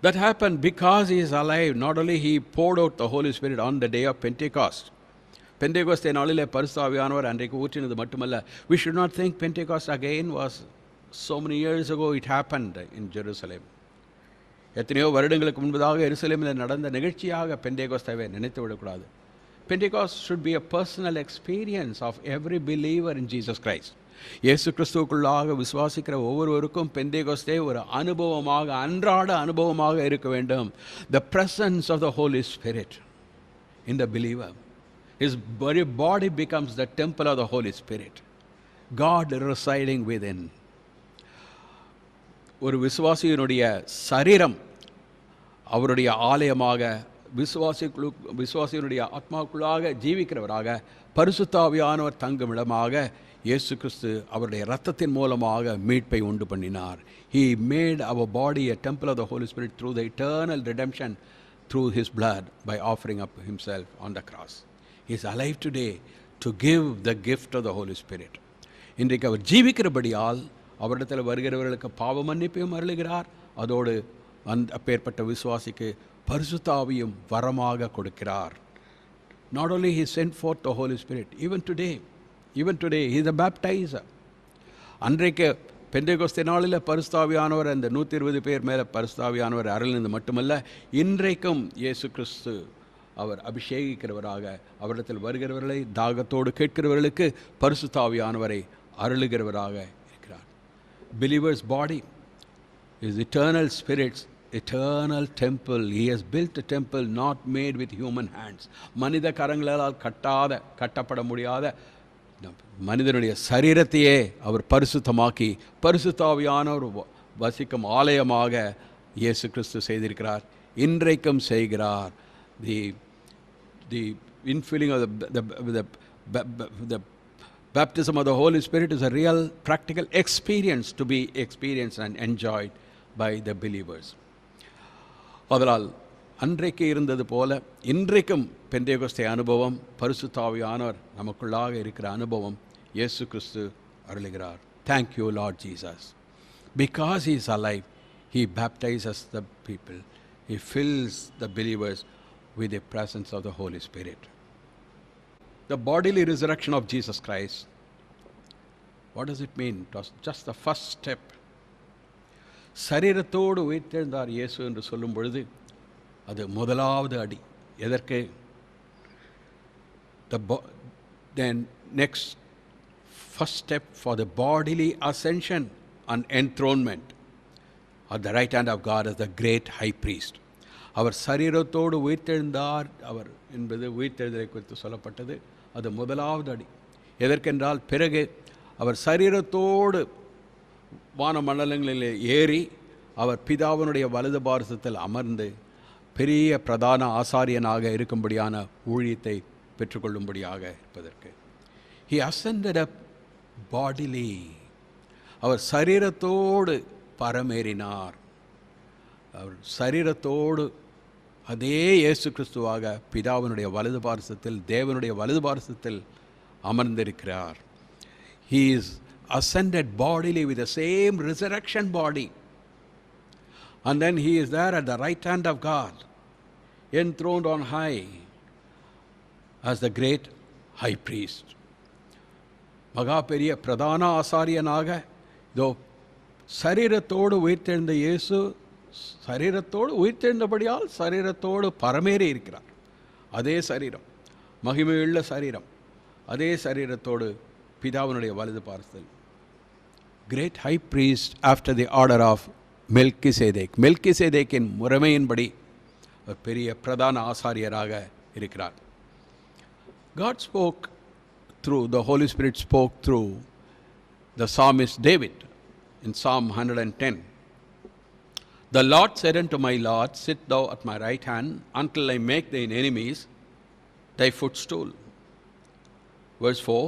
That happened because He is alive. Not only He poured out the Holy Spirit on the day of Pentecost. Pentecost நாளிலே பரிசுத்த ஆவியானவர் அன்றைக்கு ஊற்றினது மட்டுமல்ல. We should not think Pentecost again was so many years ago it happened in Jerusalem. எத்தனையோ வருடங்களுக்கு முன்பதாக எருசலேமில் நடந்த நிகழ்ச்சியாக பெந்தேகோஸ்தேவை நினைத்து விடக்கூடாது. Pentecost should be a personal experience of every believer in Jesus Christ. இயேசு கிறிஸ்துவுக்குள்ளாக விசுவாசிக்கிற ஒவ்வொருவருக்கும் பெந்தேகோஸ்தே ஒரு அனுபவமாக, அன்றாட அனுபவமாக இருக்க வேண்டும். The presence of the Holy Spirit in the believer. His very body becomes the temple of the Holy Spirit. God residing within. ஒரு விசுவாசியினுடைய சரீரம் அவருடைய ஆலயமாக, விசுவாசியினுடைய ஆத்மாவுக்குள்ளாக ஜீவிக்கிறவராக, பரிசுத்த ஆவியானவர் தங்குமிடமாக இயேசு கிறிஸ்து அவருடைய இரத்தத்தின் மூலமாக மீட்பை உண்டு பண்ணினார். He made our body a temple of the Holy Spirit through the eternal redemption through His blood by offering up Himself on the cross. He is alive today to give the gift of the Holy Spirit. இன்றைக்கு அவர் ஜீவிக்கிறபடியால் அவரிடத்தில் வருகிறவர்களுக்கு பாவ மன்னிப்பையும் அருளுகிறார். அதோடு அப்பேற்பட்ட விசுவாசிக்கு பரிசுத்த ஆவியும் வரமாக கொடுக்கிறார். Not only He sent forth the Holy Spirit, even today He is a baptizer. அன்றைக்கு பெந்தேகோஸ்தே நாளில் பரிசுத்த ஆவியானவர் அந்த 120 பேர் மேலே பரிசுத்த ஆவியானவர் அருளினது மட்டுமல்ல, இன்றைக்கும் இயேசு கிறிஸ்து அவர் அபிஷேகிக்கிறவராக அவரிடத்தில் வருகிறவர்களை, தாகத்தோடு கேட்கிறவர்களுக்கு பரிசுத்த ஆவியானவரை அருளுகிறவராக இருக்கிறார். Believer's body is eternal spirit's eternal temple. He has built a temple not made with human hands. மனித கரங்களால் கட்டப்பட முடியாத மனிதனுடைய சரீரத்தையே அவர் பரிசுத்தமாக்கி பரிசுத்த ஆவியானவர் வசிக்கும் ஆலயமாக இயேசு கிறிஸ்து செய்திருக்கிறார், இன்றைக்கும் செய்கிறார். The infilling of the baptism of the Holy Spirit is a real practical experience to be experienced and enjoyed by the believers. அதனால் அன்றைக்கு இருந்தது போல இன்றைக்கும் பெந்தேகோஸ்தே அனுபவம், பரிசுத்த ஆவியானவர் நமக்குள்ளாக இருக்கிற அனுபவம் இயேசு கிறிஸ்து அருளுகிறார். Thank you, Lord Jesus. Because He is alive, He baptizes the people. He fills the believers with the presence of the Holy Spirit. The bodily resurrection of Jesus Christ, what does it mean? It was just the first step. சரீரத்தோடு உயிர்த்தெழுந்தார் இயேசு என்று சொல்லும் பொழுது அது முதலாவது அடி. எதற்கு? Then next first step for the bodily ascension and enthronement at the right hand of God as the great high priest. அவர் சரீரத்தோடு உயிர்த்தெழுந்தார் அவர் என்பது உயிர்த்தெழுதலை குறித்து சொல்லப்பட்டது. அது முதலாவது அடி. எதற்கென்றால் பிறகு அவர் சரீரத்தோடு வான மண்டலங்களில் ஏறி அவர் பிதாவினுடைய வலது பாரசத்தில் அமர்ந்து பெரிய பிரதான ஆசாரியனாக இருக்கும்படியான ஊழியத்தை பெற்றுக்கொள்ளும்படியாக இருப்பதற்கு. He ascended up bodily. அவர் சரீரத்தோடு பரமேறினார். அவர் சரீரத்தோடு அதே இயேசு கிறிஸ்துவாக பிதாவினுடைய வலது பாரசத்தில், தேவனுடைய வலது பாரசத்தில் அமர்ந்திருக்கிறார். He is ascended bodily with the same resurrection body. And then He is there at the right hand of God, enthroned on high as the great high priest. மகா பெரிய பிரதான ஆசாரியனாக இதோ சரீரத்தோடு உயிர்த்தெழுந்த இயேசு சரீரத்தோடு உயிர்த்தெழுந்தபடியால் சரீரத்தோடு பரமேறி இருக்கிறார். அதே சரீரம், மகிமையுள்ள சரீரம், அதே சரீரத்தோடு பிதாவினுடைய வலது பார்சல். Great high priest after the order of Melchizedek. மெல்கிசேதேக்கின் முறைமையின்படி ஒரு பெரிய பிரதான ஆசாரியராக இருக்கிறார். God spoke through, the Holy Spirit spoke through the psalmist David in Psalm 110. The Lord said unto my Lord, sit thou at my right hand until I make thine enemies thy footstool. Verse 4,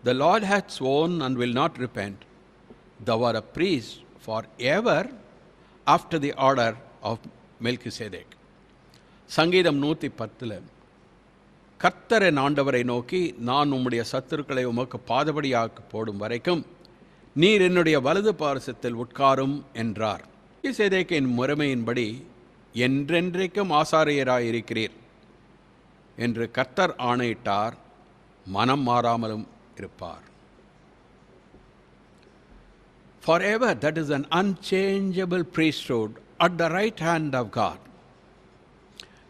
the Lord hath sworn and will not repent. Thou art a priest forever after the order of Melchizedek. சங்கீதம் 110, கர்த்தர் என் ஆண்டவரை நோக்கி, நான் உம்முடைய சத்துருக்களை உமக்கு பாதபடியாக்க போடும் வரைக்கும் நீர் என்னுடைய வலது பார்சத்தில் உட்காரும் என்றார். மெல்கிசேதேக்கின் முறைமையின்படி என்றென்றைக்கும் ஆசாரியராயிருக்கிறீர் என்று கர்த்தர் ஆணையிட்டார், மனம் மாறாமலும் இருப்பார். Forever, that is an unchangeable priesthood at the right hand of God.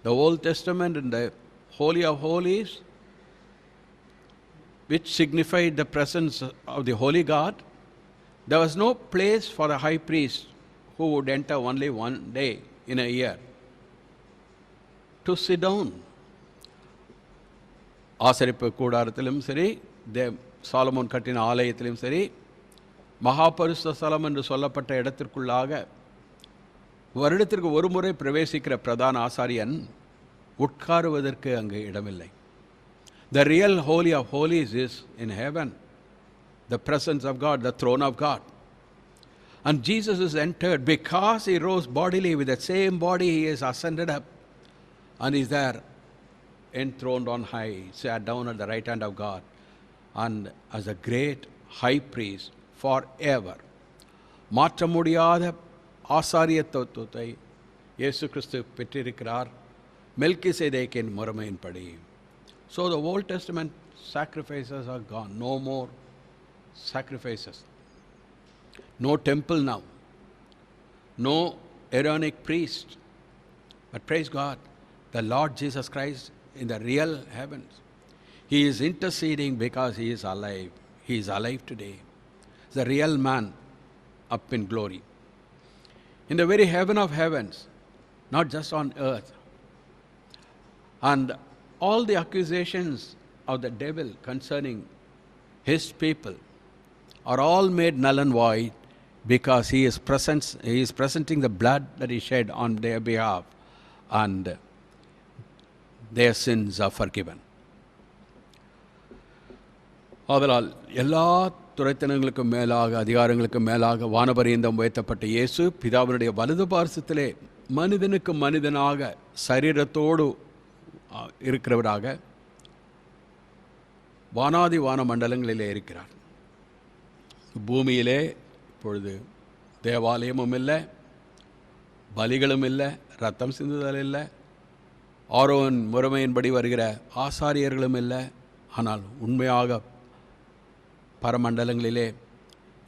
The Old Testament in the Holy of Holies, which signified the presence of the Holy God, there was no place for the high priest who would enter only one day in a year to sit down. ஆசரிப்பு கூடாரத்திலும் சரி, Solomon கட்டின ஆலயத்திலும் சரி, மகாபரிசுத்த ஸ்தலம் என்று சொல்லப்பட்ட இடத்திற்குள்ளாக வருடத்திற்கு ஒரு முறை பிரவேசிக்கிற பிரதான ஆசாரியன் உட்காருவதற்கு அங்கு இடமில்லை. The real holy of holies is in heaven, the presence of God, the throne of God. And Jesus is entered because he rose bodily. With the same body he is ascended up and is there enthroned on high, sat down at the right hand of God, and as a great high priest forever. மாற்ற முடியாத ஆசாரியத்துவத்தை இயேசு கிறிஸ்து பெற்றிருக்கிறார் மெல்கிசேதேக்கின் முறைமையின்படி. So the Old Testament sacrifices are gone. No more sacrifices. No temple now. No Aaronic priest. But praise God, the Lord Jesus Christ in the real heavens. He is interceding because he is alive. He is alive today. The real man up in glory. In the very heaven of heavens, not just on earth. And all the accusations of the devil concerning his people are all made null and void because he is presenting the blood that he shed on their behalf, and their sins are forgiven. ஆதலால் எல்லா துரைத்தனங்களுக்கும் மேலாக, அதிகாரங்களுக்கும் மேலாக வானபரியந்தம் உயர்த்தப்பட்ட இயேசு பிதாவினுடைய வலது பார்சத்திலே மனிதனுக்கு மனிதனாக சரீரத்தோடு இருக்கிறவராக வானாதி வான மண்டலங்களிலே இருக்கிறார். பூமியிலே இப்பொழுது தேவாலயமும் இல்லை, பலிகளும் இல்லை, ரத்தம் சிந்துதல் இல்லை, ஆரோன் முறைமையின்படி வருகிற ஆசாரியர்களும் இல்லை. ஆனால் உண்மையாக பரமண்டலங்களிலே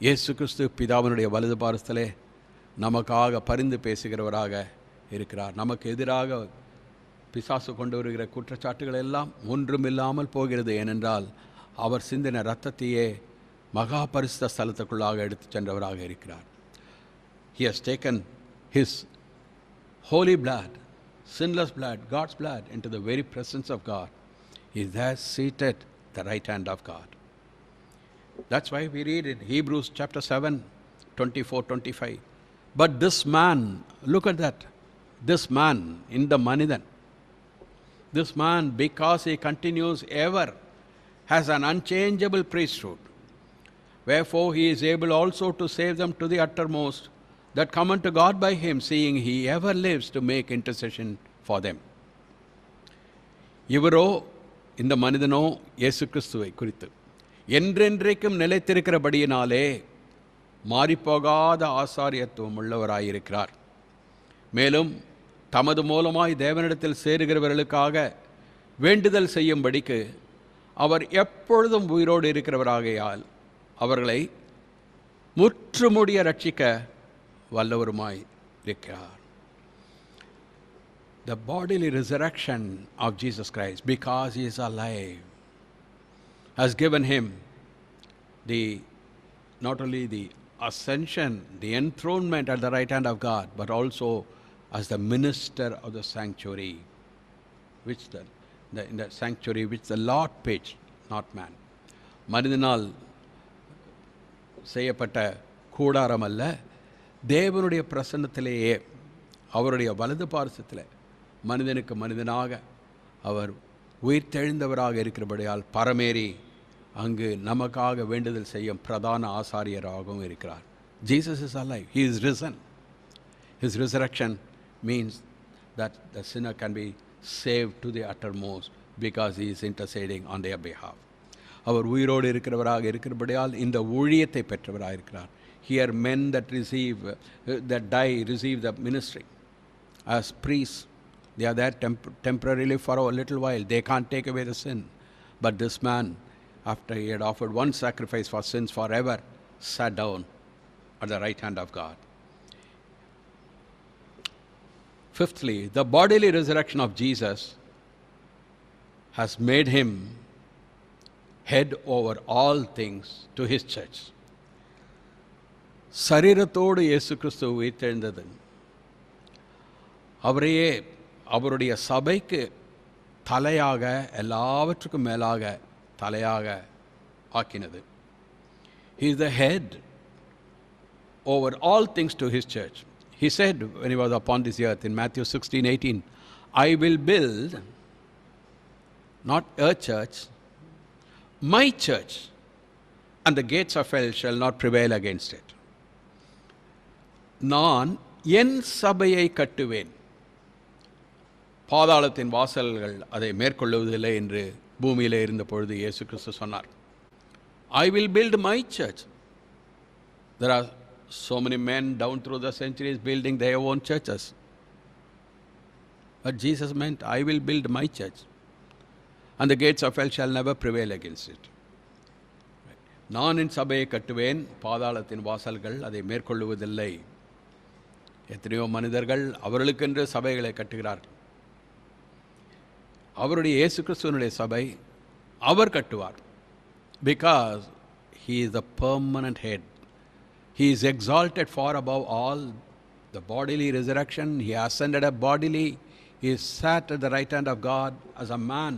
இயேசு கிறிஸ்து பிதாவினுடைய வலது பார்சத்திலே நமக்காக பரிந்து பேசுகிறவராக இருக்கிறார். நமக்கு எதிராக பிசாசு கொண்டு வருகிற குற்றச்சாட்டுகள் எல்லாம் ஒன்றுமில்லாமல் போகிறது. ஏனென்றால் அவர் சிந்தின இரத்தத்தையே மகா பரிசுத்த ஸ்தலத்துக்குள்ளாக எடுத்து சென்றவராக இருக்கிறார். He has taken his holy blood, sinless blood, God's blood, into the very presence of God. He is there seated at the right hand of God. That's why we read in Hebrews chapter 7, 24-25. But this man, look at that, this man in the Manidan, this man, because he continues ever, has an unchangeable priesthood. Wherefore he is able also to save them to the uttermost that come unto God by him, seeing he ever lives to make intercession for them. இவரோ, இந்த மனிதனோ இயேசு கிறிஸ்துவை குறித்து என்றென்றைக்கும் நிலைத்திருக்கிறபடியினாலே மாறிப்போகாத ஆசாரியத்துவம் உள்ளவராயிருக்கிறார். மேலும் தமது மூலமாய் தேவனிடத்தில் சேருகிறவர்களுக்காக வேண்டுதல் செய்யும்படிக்கு அவர் எப்பொழுதும் உயிரோடு இருக்கிறவராகையால் அவர்களை முற்றுமுடிய ரட்சிக்க வல்லவருமாய் இருக்கிறார். the bodily resurrection of Jesus Christ, because he is alive, has given him not only the ascension, the enthronement at the right hand of God, but also as the minister of the sanctuary, which in the sanctuary which the Lord pitched, not man. மனிதனால் செய்யப்பட்ட கூடாரம் அல்ல, தேவனுடைய பிரசன்னத்திலேயே அவருடைய வலது பார்சத்தில் மனிதனுக்கு மனிதனாக அவர் உயிர்த்தெழுந்தவராக இருக்கிறபடியால் பரமேறி அங்கு நமக்காக வேண்டுதல் செய்யும் பிரதான ஆசாரியராகவும் இருக்கிறார். Jesus is alive. He is risen. His resurrection means that the sinner can be saved to the uttermost because he is interceding on their behalf. அவர் உயிரோடு இருக்கிறவராக இருக்கிறபடியால் இந்த ஊழியத்தை பெற்றவராக இருக்கிறார். Here men that die receive the ministry as priests. They are there temporarily for a little while. They can't take away the sin. But this man, after he had offered one sacrifice for sins forever, sat down at the right hand of God. Fifthly, the bodily resurrection of Jesus has made him head over all things to his church. சரீரத்தோடு இயேசு கிறிஸ்து உயிர்த்தெழுந்தது அவரையே அவருடைய சபைக்கு தலையாக, எல்லாவற்றுக்கும் மேலாக தலையாக ஆக்கினது. He is the head over all things to his church. He said when he was upon this earth in Matthew 16:18, I will build not a church, my church, and the gates of hell shall not prevail against it. நான் என் சபையை கட்டுவேன், பாதாளத்தின் வாசல்கள் அதை மேற்கொள்வதில்லை என்று பூமியிலே இருந்த பொழுது இயேசு கிறிஸ்து சொன்னார். I will build my church. There are so many men down through the centuries building their own churches. But Jesus meant, I will build my church, and the gates of hell shall never prevail against it. நான் என் சபையை கட்டுவேன், பாதாளத்தின் வாசல்கள் அதை மேற்கொள்வதில்லை. எத்தனையோ மனிதர்கள் அவர்களுக்கென்று சபைகளை கட்டுகிறார்கள். அவருடைய இயேசு கிறிஸ்துவனுடைய சபை அவர் கட்டுவார். Because he is the permanent head. He is exalted far above all the bodily resurrection. He ascended up bodily. He is sat at the right hand of God as a man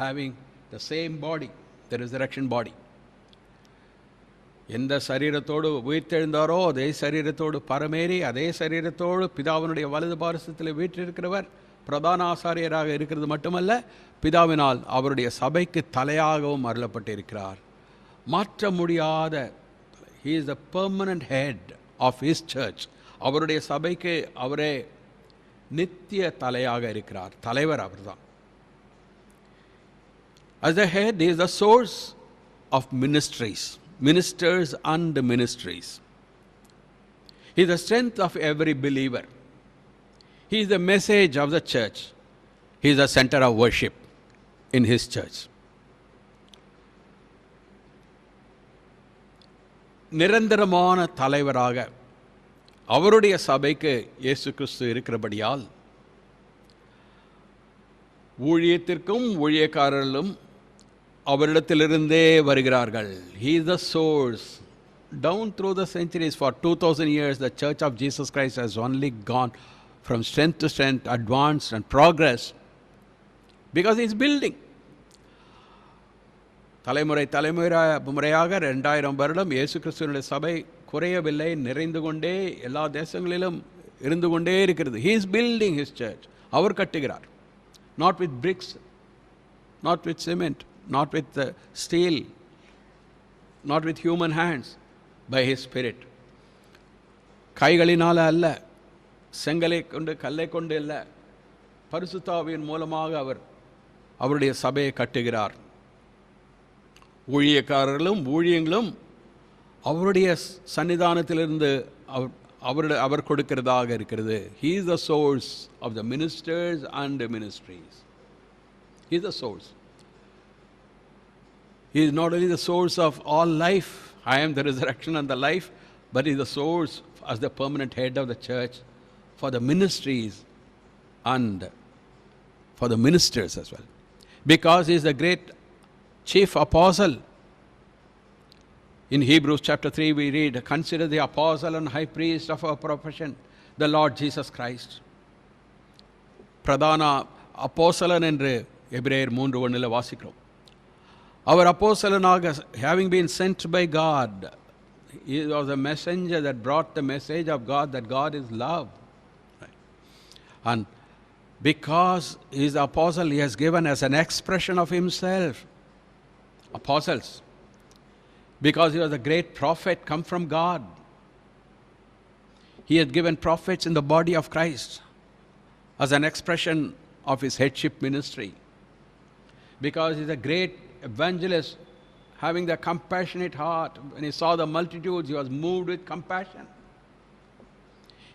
having the same body, the resurrection body. எந்த சரீரத்தோடு உயிர்த்தெழுந்தாரோ அதே சரீரத்தோடு பரமேறி அதே சரீரத்தோடு பிதாவினுடைய வலது பாரசத்தில் வீற்றிருக்கிறவர் பிரதான ஆசாரியராக இருக்கிறது மட்டுமல்ல, பிதாவினால் அவருடைய சபைக்கு தலையாகவும் அருளப்பட்டிருக்கிறார். மாற்ற முடியாத, he is the permanent head of his church. அவருடைய சபைக்கு அவரே நித்திய தலையாக இருக்கிறார். தலைவர் அவர்தான். As the head, he is the source of ministers and ministries. He is the strength of every believer. He is the message of the church. He is the center of worship in his church. நிரந்தரமான தலைவராக அவருடைய சபைக்கு இயேசு கிறிஸ்து இருக்கிறபடியால் ஊழியத்திற்கும் ஊழியக்காரர்களும் அவரிடத்திலிருந்தே வருகிறார்கள். He is the source. Down through the centuries, for 2000 years, the Church of Jesus Christ has only gone from strength to strength, advanced and progress, because he is building. தலைமுறையாக 2000 வருடம் இயேசு கிறிஸ்துவினுடைய சபை குறையவில்லை, நிறைந்து கொண்டே எல்லா தேசங்களிலும் இருந்து கொண்டே இருக்கிறது. He is building his church. Our கட்டுகிறார். Not with bricks, not with cement, not with steel, not with human hands, by his spirit. கைகளினால அல்ல, செங்கலை கொண்டு கல்லை கொண்டு அல்ல, பரிசுத்த ஆவியின் மூலமாக அவர் அவருடைய சபையை கட்டுகிறார். ஊழியக்காரர்களும் ஊழியங்களும் அவருடைய சன்னிதானத்திலிருந்து அவர் கொடுக்கிறதாக இருக்கிறது. He is the source of the ministers and the ministries. He is the source. He is not only the source of all life, I am the resurrection and the life, but he is the source as the permanent head of the church for the ministries and for the ministers as well. Because he is the great chief apostle. In Hebrews chapter 3 we read, consider the apostle and high priest of our profession, the Lord Jesus Christ. பிரதான அப்போஸ்தலன் என்று எபிரேயர் 3:1 வாசிக்கிறோம். அவர் அப்போஸ்தலனாக, having been sent by God, he was a messenger that brought the message of God, that God is love. And because he is the apostle, he has given as an expression of himself apostles. Because he was a great prophet come from God, he had given prophets in the body of Christ as an expression of his headship ministry. Because he is a great evangelist, having the compassionate heart. When he saw the multitudes, he was moved with compassion.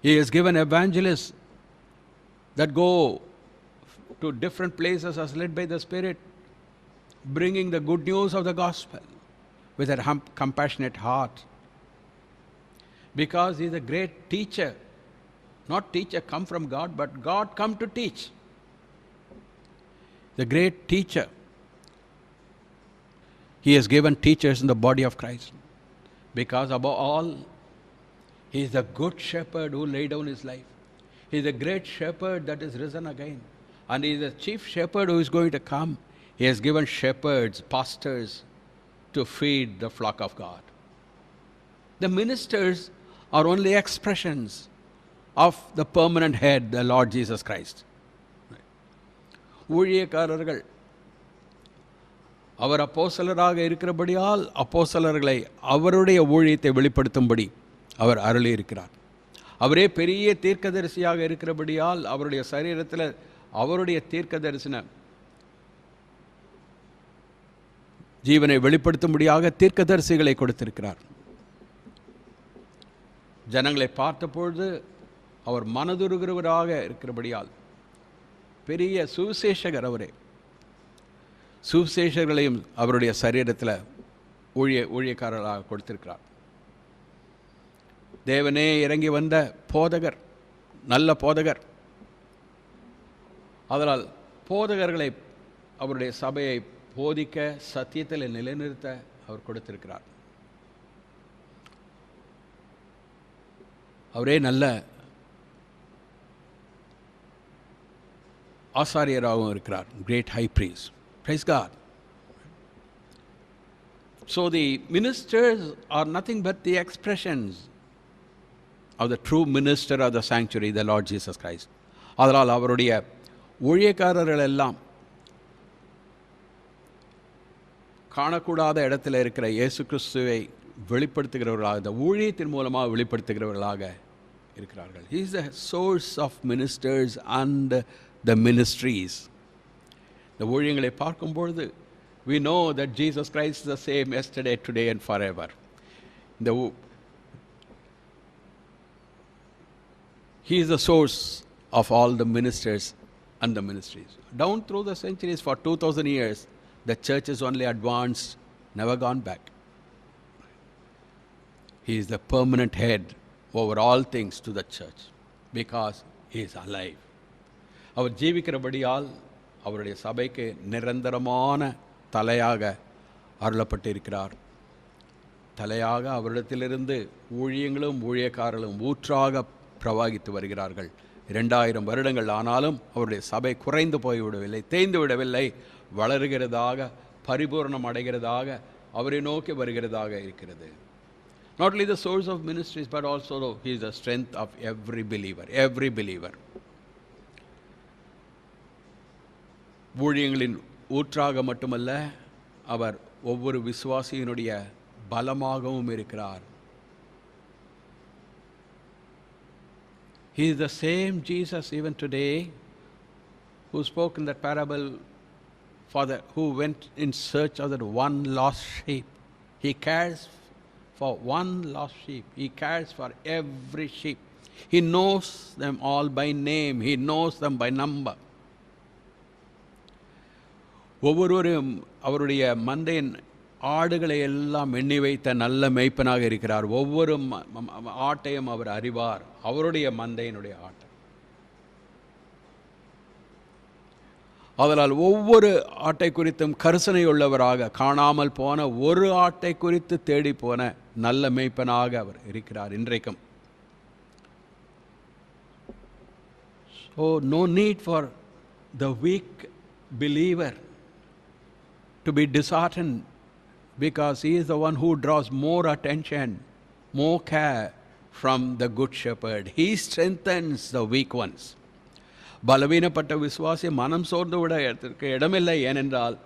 He has given evangelists that go to different places as led by the Spirit, bringing the good news of the gospel with a compassionate heart. Because he is a great teacher. Not teacher come from God, but God come to teach. The great teacher. He has given teachers in the body of Christ. Because above all, he is the good shepherd who laid down his life. He is the great shepherd that is risen again. And he is the chief shepherd who is going to come. He has given shepherds, pastors, to feed the flock of God. The ministers are only expressions of the permanent head, the Lord Jesus Christ. ஊழியக்காரர்கள், அவர் அப்போஸ்தலராக இருக்கிறபடியால் அப்போஸ்தலர்களை அவருடைய ஊழியத்தை வெளிப்படுத்தும்படி அவர் அருளி இருக்கிறார். அவரே பெரிய தீர்க்கதரிசியாக இருக்கிறபடியால் அவருடைய சரீரத்தில் அவருடைய தீர்க்கதரிசன ஜீவனை வெளிப்படுத்தும்படியாக தீர்க்கதரிசிகளை கொடுத்திருக்கிறார். ஜனங்களை பார்த்தபொழுது அவர் மனதுருகிறவராக இருக்கிறபடியால் பெரிய சுவிசேஷகர் அவரே. சுவிசேஷகர்களையும் அவருடைய சரீரத்தில் ஊழியக்காரர்களாக கொடுத்திருக்கிறார். தேவனே இறங்கி வந்த போதகர், நல்ல போதகர். அதனால் போதகர்களை அவருடைய சபையை போதிக்க, சத்தியத்தில் நிலைநிறுத்த அவர் கொடுத்திருக்கிறார். அவரே நல்ல ஆசாரியராகவும் இருக்கிறார். Great high priest. Praise God. So the ministers are nothing but the expressions of the true minister of the sanctuary, the Lord Jesus Christ. அதனால் அவருடைய ஊழியக்காரர்கள் எல்லாம் காணக்கூடாத இடத்துல இருக்கிற இயேசு கிறிஸ்துவை வெளிப்படுத்துகிறவர்களாக, இந்த ஊழியத்தின் மூலமாக வெளிப்படுத்துகிறவர்களாக இருக்கிறார்கள். He is the source of ministers and the ministries. இந்த ஊழியங்களை பார்க்கும்பொழுது we know that Jesus Christ is the same yesterday, today and forever. He is the source of all the ministers and the ministries. Down through the centuries, for 2000 years, the church is only advanced, never gone back. He is the permanent head over all things to the church because he is alive. அவர் ஜீவிக்கிறபடியால் அவருடைய சபைக்கு நிரந்தரமான தலையாக அருளப்பட்டிருக்கிறார். தலையாக அவரிடத்திலிருந்து ஊழியங்களும் ஊழியக்காரர்களும் ஊற்றாக பிரவாகித்து வருகிறார்கள். 2000 வருடங்கள் ஆனாலும் அவருடைய சபை குறைந்து போய்விடவில்லை, தேய்ந்து விடவில்லை, வளருகிறதாக, பரிபூர்ணம் அடைகிறதாக, அவரை நோக்கி வருகிறதாக இருக்கிறது. Not only the source of ministries, but also he is the strength of every believer. Every believer. ஊழியங்களின் ஊற்றாக மட்டுமல்ல, அவர் ஒவ்வொரு விசுவாசியினுடைய பலமாகவும் இருக்கிறார். He is the same Jesus even today who spoke in that parable who went in search of that one lost sheep. He cares for one lost sheep. He cares for every sheep. He knows them all by name. He knows them by number. ஒவ்வொருவரும் அவருடைய மந்தையின் ஆடுகளை எல்லாம் எண்ணி வைத்த நல்ல மேய்ப்பனாக இருக்கிறார். ஒவ்வொரு ஆட்டையும் அவர் அறிவார், அவருடைய மந்தையினுடைய ஆட்டை. அதனால் ஒவ்வொரு ஆட்டை குறித்தும் கரிசனை உள்ளவராக, காணாமல் போன ஒரு ஆட்டை குறித்து தேடி போன நல்ல மேய்ப்பனாக அவர் இருக்கிறார் இன்றைக்கும். So no need for the weak believer to be disheartened, because he is the one who draws more attention, more care from the good shepherd. He strengthens the weak ones. பலவீனப்பட்ட விசுவாசி மனம் சோர்ந்து விட இடமில்லை. ஏனென்றால்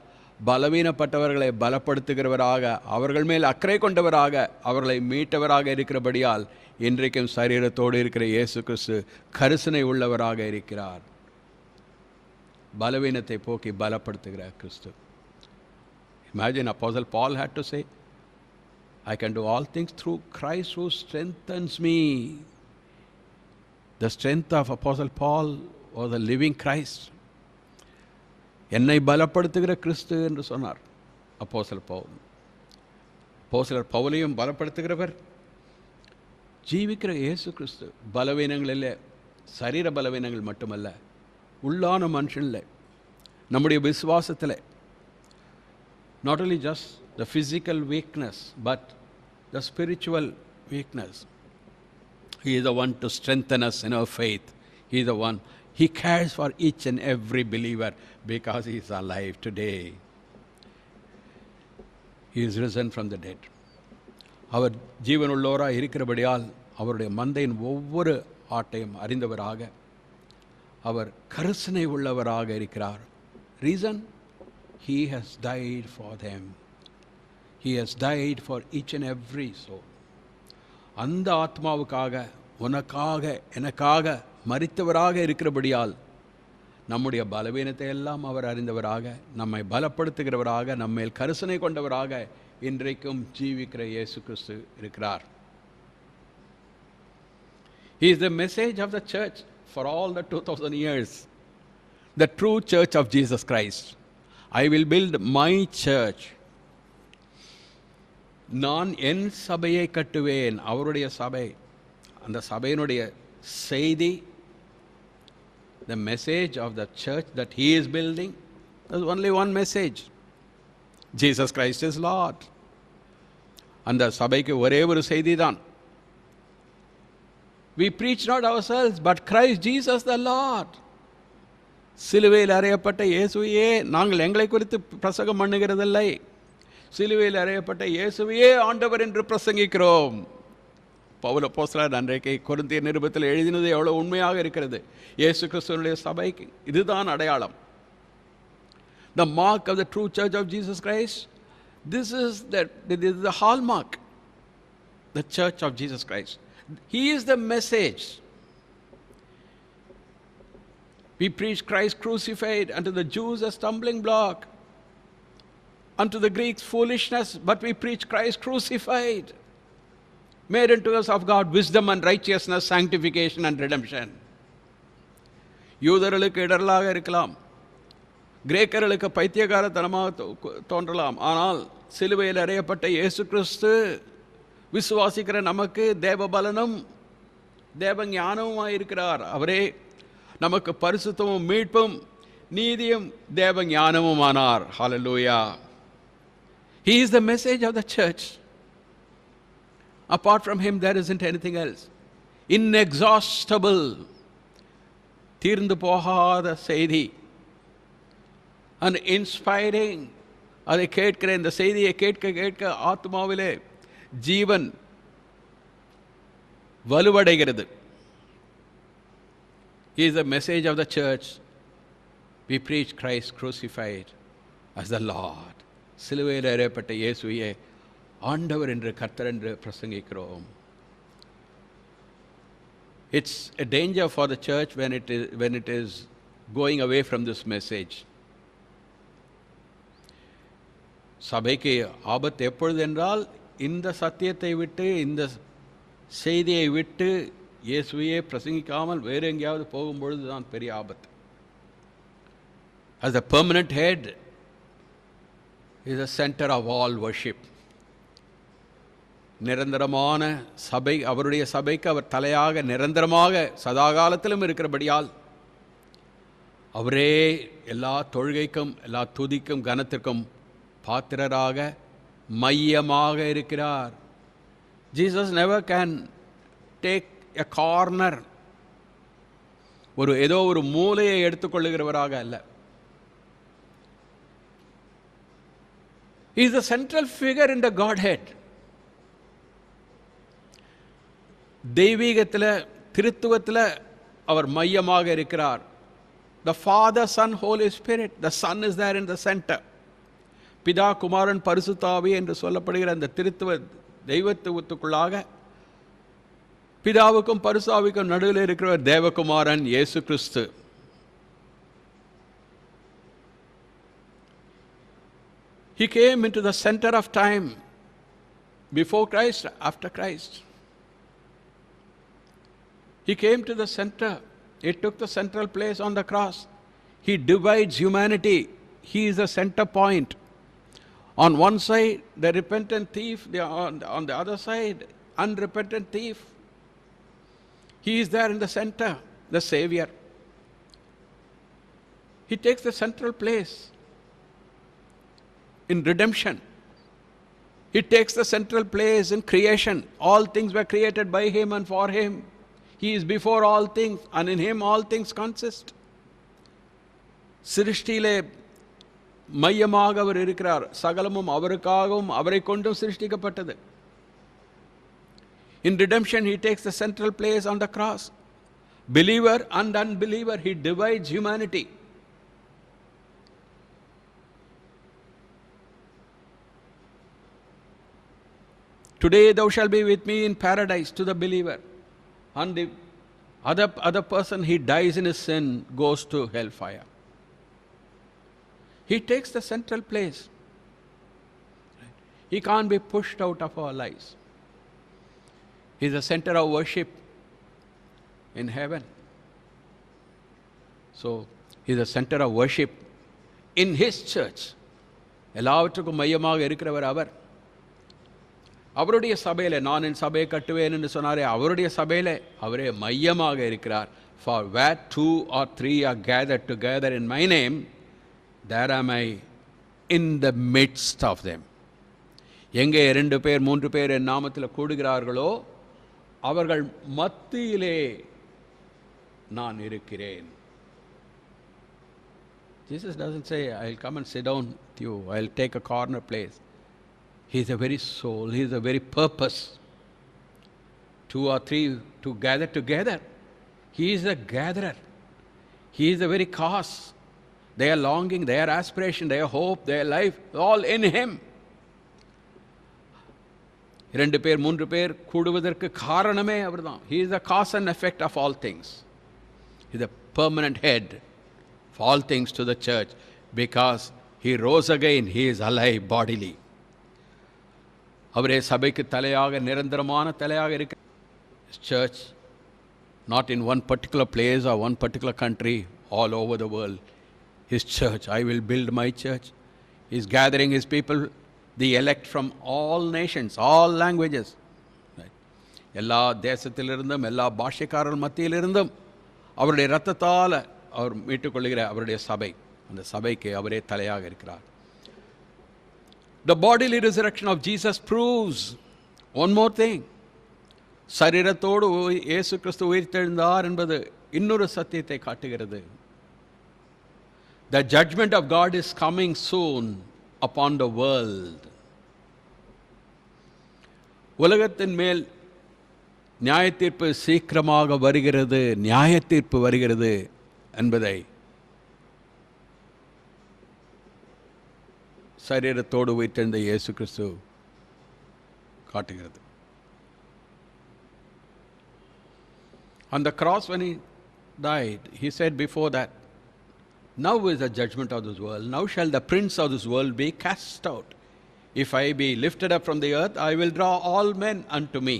பலவீனப்பட்டவர்களை பலப்படுத்துகிறவராக, அவர்கள் மேல் அக்கறை கொண்டவராக, அவர்களை மீட்டவராக இருக்கிறபடியால் இன்றைக்கும் சரீரத்தோடு இருக்கிற இயேசு கிறிஸ்து கரிசனை உள்ளவராக இருக்கிறார். பலவீனத்தை போக்கி பலப்படுத்துகிறார் கிறிஸ்து. Imagine Apostle Paul had to say, I can do all things through Christ who strengthens me. The strength of Apostle Paul was the living Christ. என்னை பலப்படுத்துகிற கிறிஸ்து என்று சொன்னார் அப்போஸ்தலர் பவுல். அப்போஸ்தலர் பவுலையும் பலப்படுத்துகிறவர் ஜீவிக்கிற இயேசு கிறிஸ்து. பலவீனங்களில் சரீர பலவீனங்கள் மட்டுமல்ல, உள்ளான மனுஷனில், நம்முடைய விசுவாசத்தில், not only just the physical weakness but the spiritual weakness. He is the one to strengthen us in our faith. He is the one. He cares for each and every believer because he is alive today. He is risen from the dead. அவர் ஜீவனுள்ளவராக இருக்கிறபடியால் அவருடைய மந்தையின் ஒவ்வொரு ஆட்டையும் அறிந்தவராக, அவர் கரிசனை உள்ளவராக இருக்கிறார். Reason? He has died for them. He has died for each and every soul. அந்த ஆத்மாவுக்காக, உனக்காக, எனக்காக மரித்தவராக இருக்கிறபடியால் நம்முடைய பலவீனத்தை எல்லாம் அவர் அறிந்தவராக, நம்மை பலப்படுத்துகிறவராக, நம்மேல் கரிசனை கொண்டவராக இன்றைக்கும் ஜீவிக்கிற இயேசு கிறிஸ்து இருக்கிறார். He is the message of the church for all the 2000 years. The true church of Jesus Christ. I will build my church. நான் என் சபையை கட்டுவேன். அவருடைய சபை, அந்த சபையினுடைய செய்தி, the message of the church that he is building, there's only one message. Jesus Christ is Lord. அந்த சபைக்கு ஒரே ஒரு செய்தி தான். We preach not ourselves but Christ Jesus the Lord. சிலுவையில் அறையப்பட்ட இயேசுவையே நாங்கள் எங்களை குறித்து பிரசங்கம் பண்ணுகிறதில்லை. சிலுவையில் அறையப்பட்ட இயேசுவையே ஆண்டவர் என்று பிரசங்கிக்கிறோம். பவுல் அப்போஸ்தலர் அன்றைக்கு கொரிந்தியர் நிருபத்தில் எழுதினது எவ்வளவு உண்மையாக இருக்கிறது. இயேசு கிறிஸ்துவினுடைய சபைக்கு இதுதான் அடையாளம். The mark of the true church of Jesus Christ, this is the hallmark, the church of Jesus Christ. He is the message. We preach Christ crucified, unto the Jews a stumbling block, unto the Greeks foolishness, but we preach Christ crucified, made unto us of God wisdom and righteousness, sanctification and redemption. யூதர்களுக்கு இடரலாக இருக்கலாம், கிரேக்கர்களுக்கு பைத்தியகாரத்தனமாக தோன்றலாம். ஆனால் சிலுவையில் அறையப்பட்ட இயேசு கிறிஸ்து விசுவாசிக்கிற நமக்கு தேவபலனும் தேவ ஞானமுமாய் இருக்கிறார். அவரே நமக்கு பரிசுத்தமும் மீட்பும் நீதியும் தேவ ஞானமுமானார். ஹல்லேலூயா. He is the message of the church. Apart from him there isn't anything else. Inexhaustible, தீர்ந்து போகாத செய்தி, and inspiring. அதை கேட்கிற இந்த செய்தியை கேட்க கேட்க ஆத்மாவிலே ஜீவன் வலுவடைகிறது. He is the message of the church. We preach Christ crucified as the Lord. சிலுவையில் அறையப்பட்ட இயேசுவையே ஆண்டவர் என்று, கர்த்தர் என்று பிரசங்கிக்கிறோம். It's a danger for the church when it is going away from this message. சபைக்கு ஆபத்து எப்பொழுது என்றால், இந்த சத்தியத்தை விட்டு, இந்த செய்தியை விட்டு இயேசுவையே பிரசங்கிக்காமல் வேறு எங்கேயாவது போகும்பொழுது தான் பெரிய ஆபத்து. As the permanent head is the center of all worship. நிரந்தரமான சபை, அவருடைய சபைக்கு அவர் தலையாக நிரந்தரமாக சதாகாலத்திலும் இருக்கிறபடியால் அவரே எல்லா தொழுகைக்கும் எல்லா துதிக்கும் கனத்திற்கும் பாத்திரராக மையமாக இருக்கிறார். Jesus never can take a corner. ஏதோ ஒரு மூலையை எடுத்துக்கொள்ளுகிறவராக அல்ல. He is the central figure in the Godhead. தெய்வீகத்தில் திருத்துவத்தில் அவர் மையமாக இருக்கிறார். The Father, Son, Holy Spirit. The Son is there in the center. பிதா குமாரன் பரிசுத்தாவி என்று சொல்லப்படுகிற அந்த திருத்துவ தெய்வத்துவத்துக்குள்ளாக பிதாவுக்கும் பரிசுத்தாவிக்கும் நடுவில் இருக்கிறவர் தேவகுமாரன் இயேசு கிறிஸ்து. He came into the center of time before Christ, after Christ. He came to the center. He took the central place on the cross. He divides humanity. He is the center point. On one side, the repentant thief, on the other side, unrepentant thief. He is there in the center, the Savior. He takes the central place in redemption. He takes the central place in creation. All things were created by Him and for Him. He is before all things, and in Him all things consist. சிருஷ்டியிலே மையமாக அவர் இருக்கிறார். சகலமும் அவருக்காகவும் அவரை கொண்டும் சிருஷ்டிக்கப்பட்டது. In redemption, He takes the central place on the cross. Believer and unbeliever, He divides humanity. Today thou shalt be with me in paradise, to the believer. And the other person, he dies in his sin, goes to hellfire. He takes the central place. He can't be pushed out of our lives. He's the center of worship in heaven. So, He's the center of worship in His church. எல்லாவற்றுக்கும் மையமாக இருக்கிறவர் அவர். அவருடைய சபையில், நான் என் சபையை கட்டுவேன் என்று சொன்னாரே, அவருடைய சபையில் அவரே மையமாக இருக்கிறார். For where 2 or 3 are gathered together in my name, there am I in the midst of them. எங்கே 2 பேர் 3 பேர் என் நாமத்தில் கூடுகிறார்களோ அவர்கள் மத்தியிலே நான் இருக்கிறேன். Jesus doesn't say, I'll come and sit down with you, I'll take a corner place. He is the very soul, He is the very purpose. 2 or 3 to gather together. He is the gatherer. He is the very cause. Their longing, their aspiration, their hope, their life, all in Him. 2 பேர் 3 பேர் கூடுவதற்கு காரணமே அவர்தான். He is the cause and effect of all things. He is the permanent head of all things to the church. Because He rose again, He is alive bodily. அவரே சபைக்கு தலையாக, நிரந்தரமான தலையாக இருக்க. His church, not in one particular place or one particular country, all over the world. His church, I will build my church. He is gathering His people, the elect from all nations, all languages. எல்லா தேசத்திலிருந்தும் எல்லா பாஷைக்காரர்கள் மத்தியிலிருந்தும் அவருடைய இரத்தத்தால் அவர் மீட்டுக்கொள்கிற அவருடைய சபை, அந்த சபைக்கு அவரே தலையாக இருக்கிறார். The bodily resurrection of Jesus proves one more thing. சரீரத்தோடு இயேசு கிறிஸ்து உயிர்த்தெழுந்தார் என்பது இன்னொரு சத்தியத்தை காட்டுகிறது. The judgment of God is coming soon upon the world. உலகத்தின் மேல் நியாயத்தீர்ப்பு சீக்கிரமாக வருகிறது, நியாயத்தீர்ப்பு வருகிறது என்பதை சரீரத்தோடு உயிர்த்தெழுந்த இயேசு கிறிஸ்து காட்டுகிறது. On the cross when He died, He said before that, now is the judgment of this world, now shall the prince of this world be cast out. If I be lifted up from the earth, I will draw all men unto me.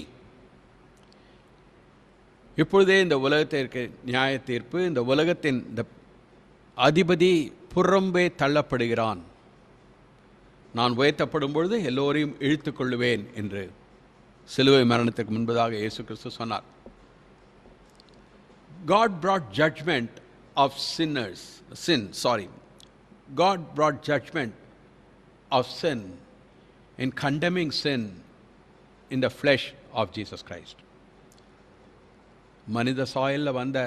இப்பொழுதே இந்த உலகத்திற்கு நியாய தீர்ப்பு, இந்த உலகத்தின் இந்த அதிபதி புறம்பே தள்ளப்படுகிறான், நான் உயர்த்தப்படும் பொழுது எல்லோரையும் இழுத்து கொள்ளுவேன் என்று சிலுவை மரணத்துக்கு முன்பதாக இயேசு கிறிஸ்து சொன்னார். God brought judgment of sinners. Sin, sorry. God brought judgment of sin in condemning sin in the flesh of Jesus Christ. மனித சாயலில் வந்த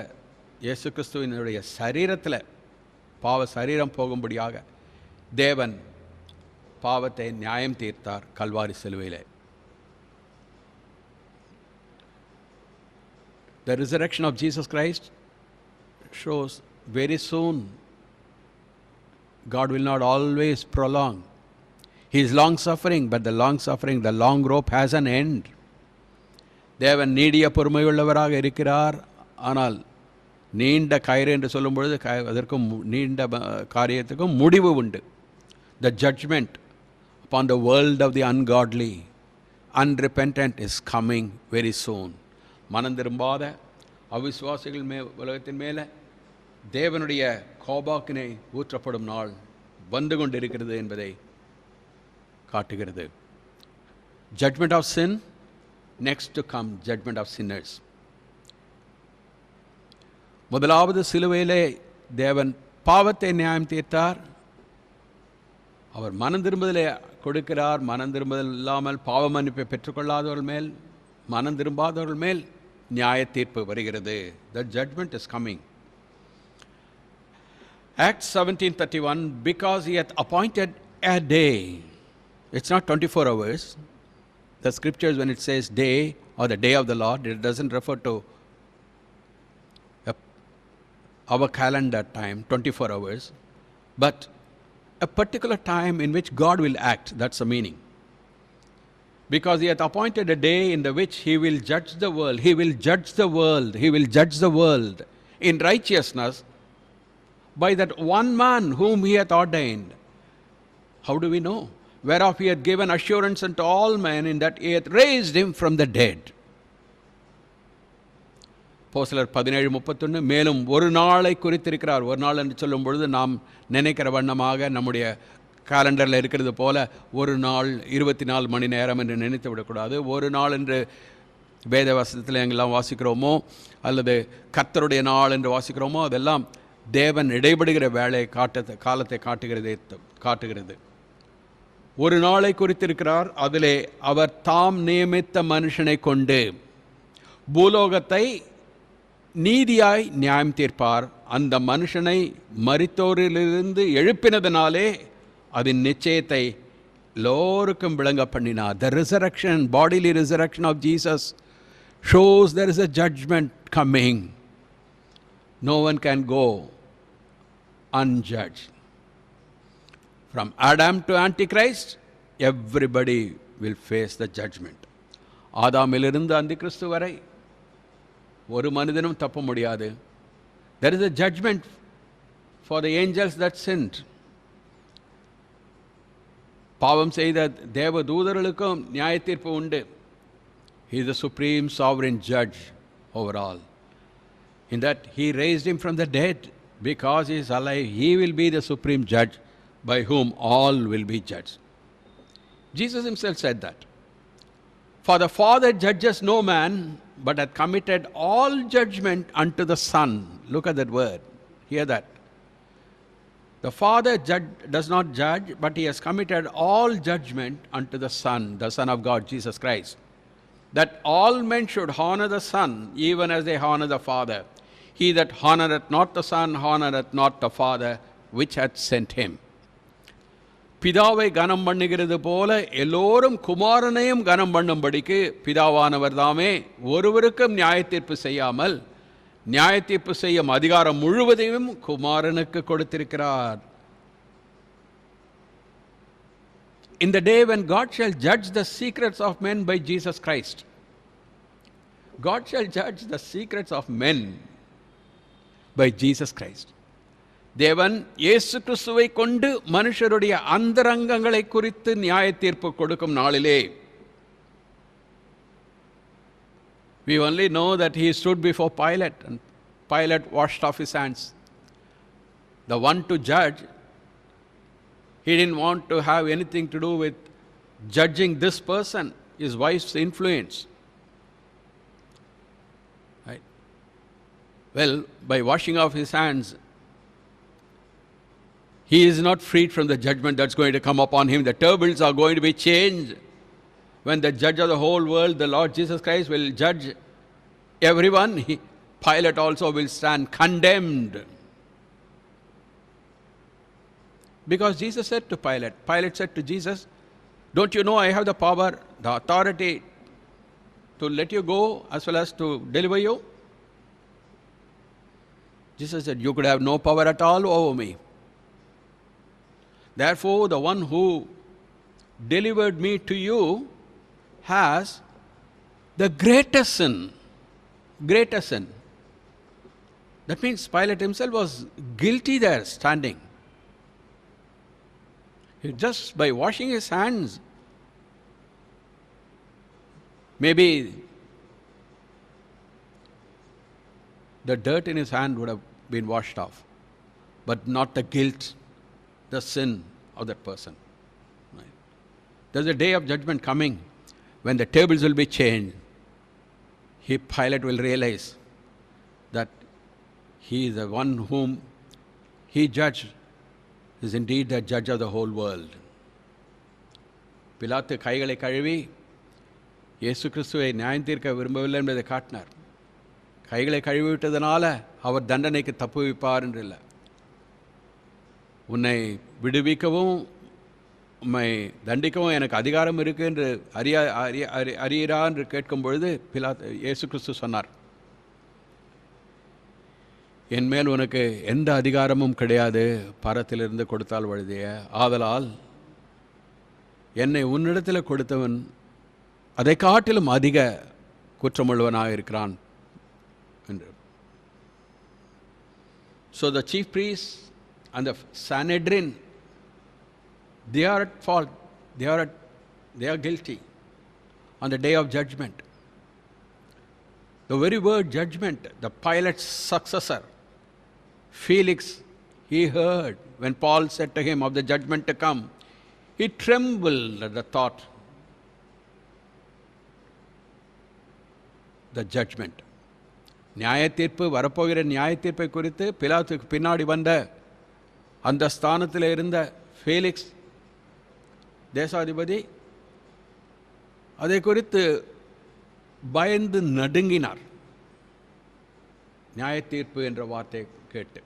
இயேசு கிறிஸ்துவினுடைய சரீரத்தில் பாவ சரீரம் போகும்படியாக தேவன் பாவத்தை நியாயம் தீர்த்தார் கல்வாரி சிலுவையிலே. The resurrection of Jesus Christ shows very soon God will not always prolong. He is long suffering, but the long suffering, the long rope has an end. தேவன் நீடிய பொறுமையுள்ளவராக இருக்கிறார். ஆனால் நீண்ட கயிறு என்று சொல்லும் பொழுது அதற்கும் நீண்ட காரியத்துக்கும் முடிவு உண்டு. The judgment upon the world of the ungodly, unrepentant is coming very soon. மனம் திரும்பாத அவிசுவாசிகள் உலகத்தின் மேலே தேவனுடைய கோபாக்கினை ஊற்றப்படும் நாள் வந்து கொண்டிருக்கிறது என்பதை காட்டுகிறது. Judgment of sin, next to come judgment of sinners. முதலாவது சிலுவையிலே தேவன் பாவத்தை நியாயம் தீர்த்தார். அவர் மனம் திரும்புதலை கொடுக்கிறார். மனம் திரும்புதல் இல்லாமல் பாவ மன்னிப்பை பெற்றுக்கொள்ளாதவர்கள் மேல், மனம் திரும்பாதவர்கள் மேல் நியாய தீர்ப்பு வருகிறது. The judgment is coming. Acts 17:31, because he hath appointed a day. It's not 24 hours. The scriptures, when it says day or the day of the Lord, it doesn't refer to our calendar time, 24 hours, but a particular time in which God will act. That's the meaning. Because he hath appointed a day in the which he will judge the world. He will judge the world. He will judge the world in righteousness by that one man whom he hath ordained. How do we know? Whereof he hath given assurance unto all men in that he hath raised him from the dead. அப்போஸ்தலர் 17:31 மேலும் ஒரு நாளை குறித்திருக்கிறார். ஒரு நாள் என்று சொல்லும் பொழுது நாம் நினைக்கிற வண்ணமாக நம்முடைய காலண்டரில் இருக்கிறது போல ஒரு நாள் 24 மணி நேரம் என்று நினைத்து விடக்கூடாது. ஒரு நாள் என்று வேத வசனத்தில் எங்கெல்லாம் வாசிக்கிறோமோ அல்லது கர்த்தருடைய நாள் என்று வாசிக்கிறோமோ அதெல்லாம் தேவன் இடைபடுகிற வேலை காலத்தை காட்டுகிறது. ஒரு நாளை குறித்திருக்கிறார். அதிலே அவர் தாம் நியமித்த மனுஷனை கொண்டு பூலோகத்தை நீதியாய் நியாயம் தீர்ப்பார். அந்த மனுஷனை மரித்தோரிலிருந்து எழுப்பினதினாலே அதன் நிச்சயத்தை எல்லோருக்கும் விளங்க பண்ணினார். The resurrection, bodily resurrection of Jesus shows there is a judgment coming. No one can go unjudged. From Adam to Antichrist, everybody will face the judgment. ஆதாமிலிருந்து அந்திகிறிஸ்து வரை ஒரு மனிதனும் தப்ப முடியாது. There is a judgment for the angels that sinned. பாவம் செய்த தேவ தூதர்களுக்கும் நியாய தீர்ப்பு உண்டு. He is the supreme sovereign judge over all. In that he raised him from the dead. Because he is alive, he will be the supreme judge by whom all will be judged. Jesus himself said that. For the Father judges no man, but hath committed all judgment unto the Son. Look at that word. Hear that. The Father does not judge, but he has committed all judgment unto the Son, the Son of God, Jesus Christ. That all men should honor the Son, even as they honor the Father. He that honoreth not the Son, honoreth not the Father, which hath sent him. பிதாவை கனம் பண்ணுகிறது போல எல்லோரும் குமாரனையும் கனம் பண்ணும்படிக்கு பிதாவானவர் தாமே ஒருவருக்கும் நியாயத்தீர்ப்பு செய்யாமல் நியாயத்தீர்ப்பு செய்யும் அதிகாரம் முழுவதையும் குமாரனுக்கு கொடுத்திருக்கிறார். In the day when God shall judge the secrets of men by Jesus Christ. God shall judge the secrets of men by Jesus Christ. தேவன் இயேசு கிறிஸ்துவை கொண்டு மனுஷருடைய அந்தரங்கங்களை குறித்து நியாய தீர்ப்பு கொடுக்கும் நாளிலே we only know that he stood before Pilate and Pilate washed off his hands. The one to judge, he didn't want to have anything to do with judging this person, his wife's influence. Right? Well, by washing off his hands, He is not freed from the judgment that's going to come upon him. The tables are going to be changed. When the judge of the whole world, the Lord Jesus Christ, will judge everyone, Pilate also will stand condemned. Because Jesus said to Pilate said to Jesus, don't you know I have the power, the authority to let you go as well as to deliver you? Jesus said, you could have no power at all over me. Therefore, the one who delivered me to you has the greatest sin. Greatest sin. That means Pilate himself was guilty there, standing. Just by washing his hands, maybe the dirt in his hand would have been washed off, but not the guilt, the sin of that person. Right? There's a day of judgment coming when the tables will be changed. Pilate will realize that he is the one whom he judged is indeed the judge of the whole world. பிலாத்து கைகளை கழுவி இயேசு கிறிஸ்துவை நியாயம் தீர்க்க விரும்பவில்லை என்பதை காட்டினார். கைகளை கழுவிவிட்டதனால அவர் தண்டனைக்கு தப்புவிப்பார் என்று இல்லை. உன்னை விடுவிக்கவும் உம்மை தண்டிக்கவும் எனக்கு அதிகாரம் இருக்கு என்று அறியறா என்று கேட்கும் பொழுது இயேசு கிறிஸ்து சொன்னார், என் மேல் உனக்கு எந்த அதிகாரமும் கிடையாது, பரத்திலிருந்து கொடுத்தால் வழுதிய, ஆதலால் என்னை உன்னிடத்தில் கொடுத்தவன் அதை காட்டிலும் அதிக குற்றமுள்ளவனாக இருக்கிறான் என்று. So the chief priests and the Sanhedrin, they are at fault. They are guilty on the day of judgment. The very word judgment, the Pilate's successor, Felix, he heard when Paul said to him of the judgment to come, he trembled at the thought, the judgment. நியாயத்தீர்ப்பு வரப்போகிற நியாயத்தீர்ப்பை குறித்து பிலாத்துக்கு பின்னாடி வந்த அந்த ஸ்தானத்தில் இருந்த Felix தேசாதிபதி அதை குறித்து பயந்து நடுங்கினார், நியாயத்தீர்ப்பு என்ற வார்த்தை கேட்டு.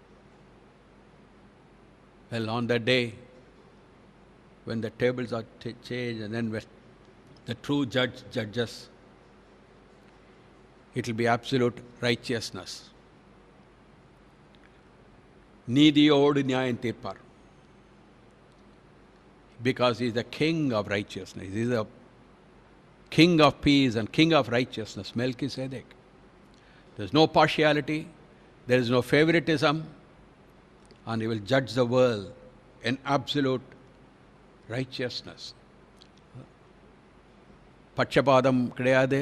Well, on that day, when the tables are changed and then the true judge judges, it will be absolute righteousness. நீதியோடு நியாயம் தீர்ப்பார். Because he is the king of righteousness. He is the king of peace and king of righteousness, Melchizedek. There is no partiality, there is no favoritism, and he will judge the world in absolute righteousness. பட்சபாதம் கிடையாது,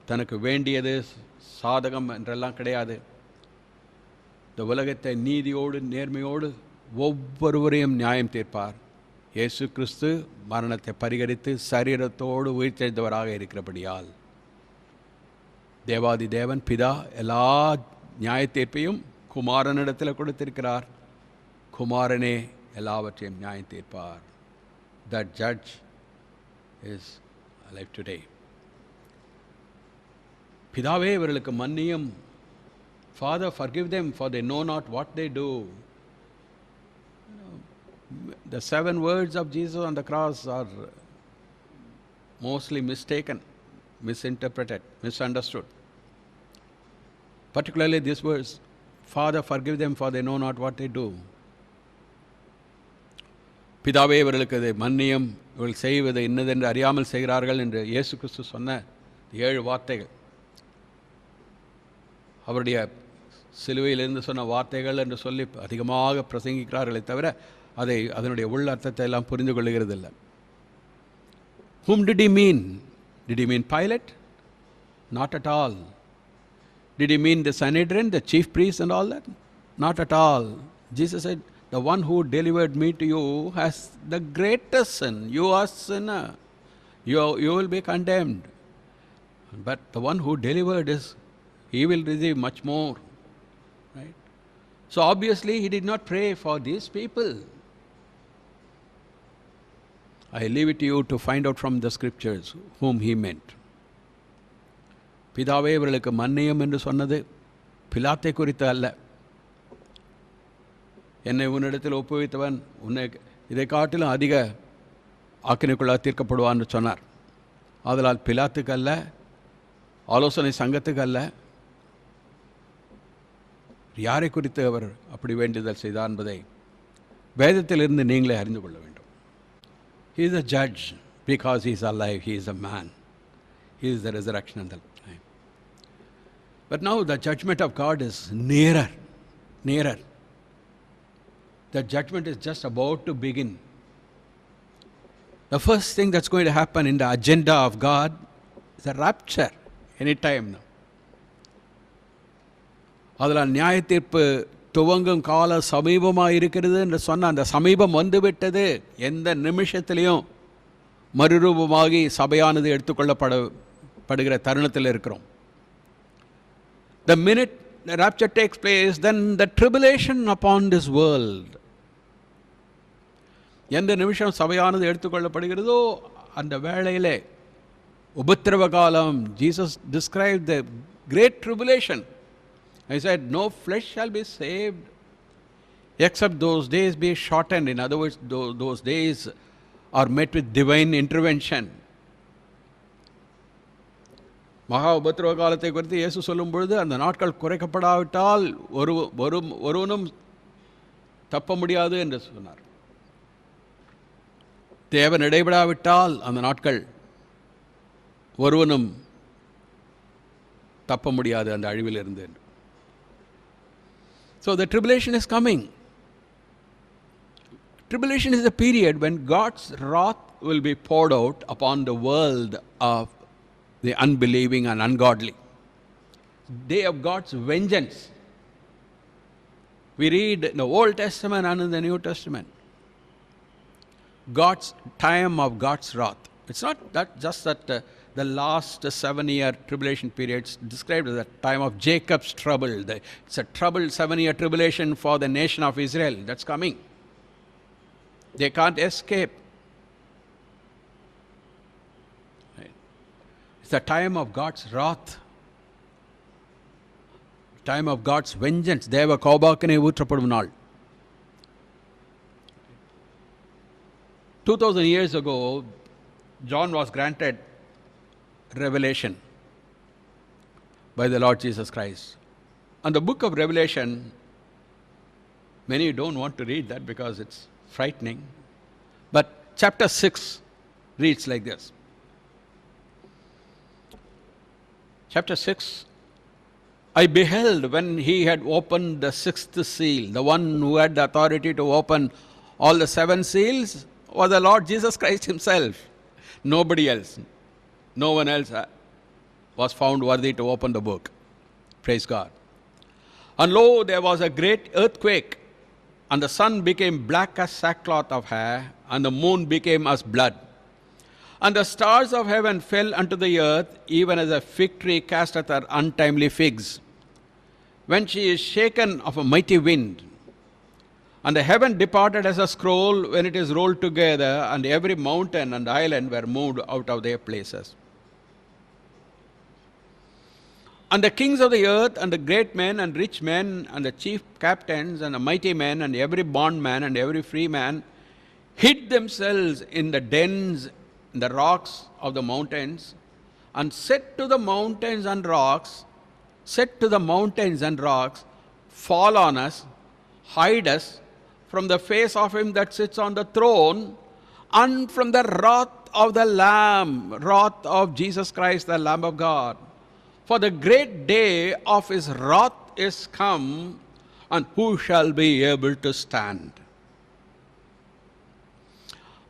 தனக்கு வேண்டியது சாதகம் என்றெல்லாம் கிடையாது. இந்த உலகத்தை நீதியோடு நேர்மையோடு ஒவ்வொருவரையும் நியாயம் தீர்ப்பார். இயேசு கிறிஸ்து மரணத்தை பரிகரித்து சரீரத்தோடு உயிர்த்தெழுந்தவராக இருக்கிறபடியால் தேவாதி தேவன் பிதா எல்லா நியாய தீர்ப்பையும் குமாரனிடத்தில் கொடுத்திருக்கிறார். குமாரனே எல்லாவற்றையும் நியாயம் தீர்ப்பார். That judge is alive today. பிதாவே இவர்களுக்கு மன்னியும். Father, forgive them, for they know not what they do. The 7 words of Jesus on the cross are mostly mistaken, misinterpreted, misunderstood. Particularly this verse, Father, forgive them, for they know not what they do. பிதாவே இவர்களுக்கு அதை மன்னியும், இவர்கள் செய்வது இன்னதென்று அறியாமல் செய்கிறார்கள் என்று இயேசு கிறிஸ்து சொன்ன 7 வார்த்தைகள், அவருடைய சிலுவையிலிருந்து சொன்ன வார்த்தைகள் என்று சொல்லி அதிகமாக பிரசங்கிக்கிறார்களே தவிர அதனுடைய உள்ள அர்த்தத்தை எல்லாம் புரிந்து கொள்ளுகிறதில்லை. Whom did he mean? Did he mean Pilate? Not at all. Did he mean the Sanhedrin, the chief priests and all that? Not at all. Jesus said, the one who delivered me to you has the greatest sin. You are sinner. You will be condemned. But the one who delivered he will receive much more. Right? So obviously he did not pray for these people. I leave it to you to find out from the scriptures whom he meant. பிதாவே இவர்களுக்கு மன்னியும் என்று சொன்னது பிலாத்தை குறித்து அல்ல. என்னை உன்னிடத்தில் ஒப்புவித்தவன் உன்னை இதை காட்டிலும் அதிக ஆக்கினைக்குள்ளாக தீர்க்கப்படுவான் என்று சொன்னார். ஆதலால் பிலாத்துக்கு அல்ல, ஆலோசனை சங்கத்துக்கு அல்ல, யாரை குறித்து அவர் அப்படி வேண்டுதல் செய்தார் என்பதை வேதத்திலிருந்து நீங்களே அறிந்து கொள்ள வேண்டும். He is a judge because he is alive, he is a man. He is the resurrection and the life. But now the judgment of God is nearer. The judgment is just about to begin. The first thing that's going to happen in the agenda of God is a rapture any time now. அதனால் நியாய தீர்ப்பு துவங்கும் கால சமீபமாக இருக்கிறது என்று சொன்ன அந்த சமீபம் வந்துவிட்டது. எந்த நிமிஷத்திலையும் மறுரூபமாகி சபையானது எடுத்துக்கொள்ளப்படுகிற தருணத்தில் இருக்கிறோம். The minute the rapture takes place, then the tribulation upon this world. எந்த நிமிஷம் சபையானது எடுத்துக்கொள்ளப்படுகிறதோ அந்த வேளையிலே உபத்திரவ காலம். Jesus described the great tribulation. I said, no flesh shall be saved except those days be shortened. In other words, those days are met with divine intervention. மகா உபத்திரவ காலத்தை குறித்து இயேசு சொல்லும் பொழுது அந்த நாட்கள் குறைக்கப்படாவிட்டால் ஒருவனும் தப்ப முடியாது என்று சொன்னார். தேவன் இடைபடாவிட்டால் அந்த நாட்கள் ஒருவனும் தப்ப முடியாது அந்த அழிவில் இருந்து. So the tribulation is coming. Tribulation is a period when God's wrath will be poured out upon the world of the unbelieving and ungodly. Day of God's vengeance. We read in the Old Testament and in the New Testament. God's time of God's wrath. It's not that just that the last 7-year tribulation period is described as the time of Jacob's trouble. It's a troubled 7-year tribulation for the nation of Israel that's coming. They can't escape. It's the time of God's wrath. Time of God's vengeance. தேவ கோபாக்கினை ஊற்றப்படும் நாள். 2000 years ago, John was granted revelation by the Lord Jesus Christ. And the book of Revelation, many don't want to read that because it's frightening. But chapter 6 reads like this. Chapter 6, I beheld when he had opened the 6th seal. The one who had the authority to open all the 7 seals was the Lord Jesus Christ himself. Nobody else. No one else was found worthy to open the book. Praise God. And lo, there was a great earthquake, and the sun became black as sackcloth of hair, and the moon became as blood. And the stars of heaven fell unto the earth, even as a fig tree casteth her untimely figs, when she is shaken of a mighty wind. And the heaven departed as a scroll when it is rolled together, and every mountain and island were moved out of their places. And the kings of the earth, and the great men, and rich men, and the chief captains, and the mighty men, and every bondman, and every free man, hid themselves in the dens, in the rocks of the mountains, and said to the mountains and rocks, fall on us, hide us from the face of him that sits on the throne, and from the wrath of the Lamb, wrath of Jesus Christ, the Lamb of God. For the great day of his wrath is come, and who shall be able to stand?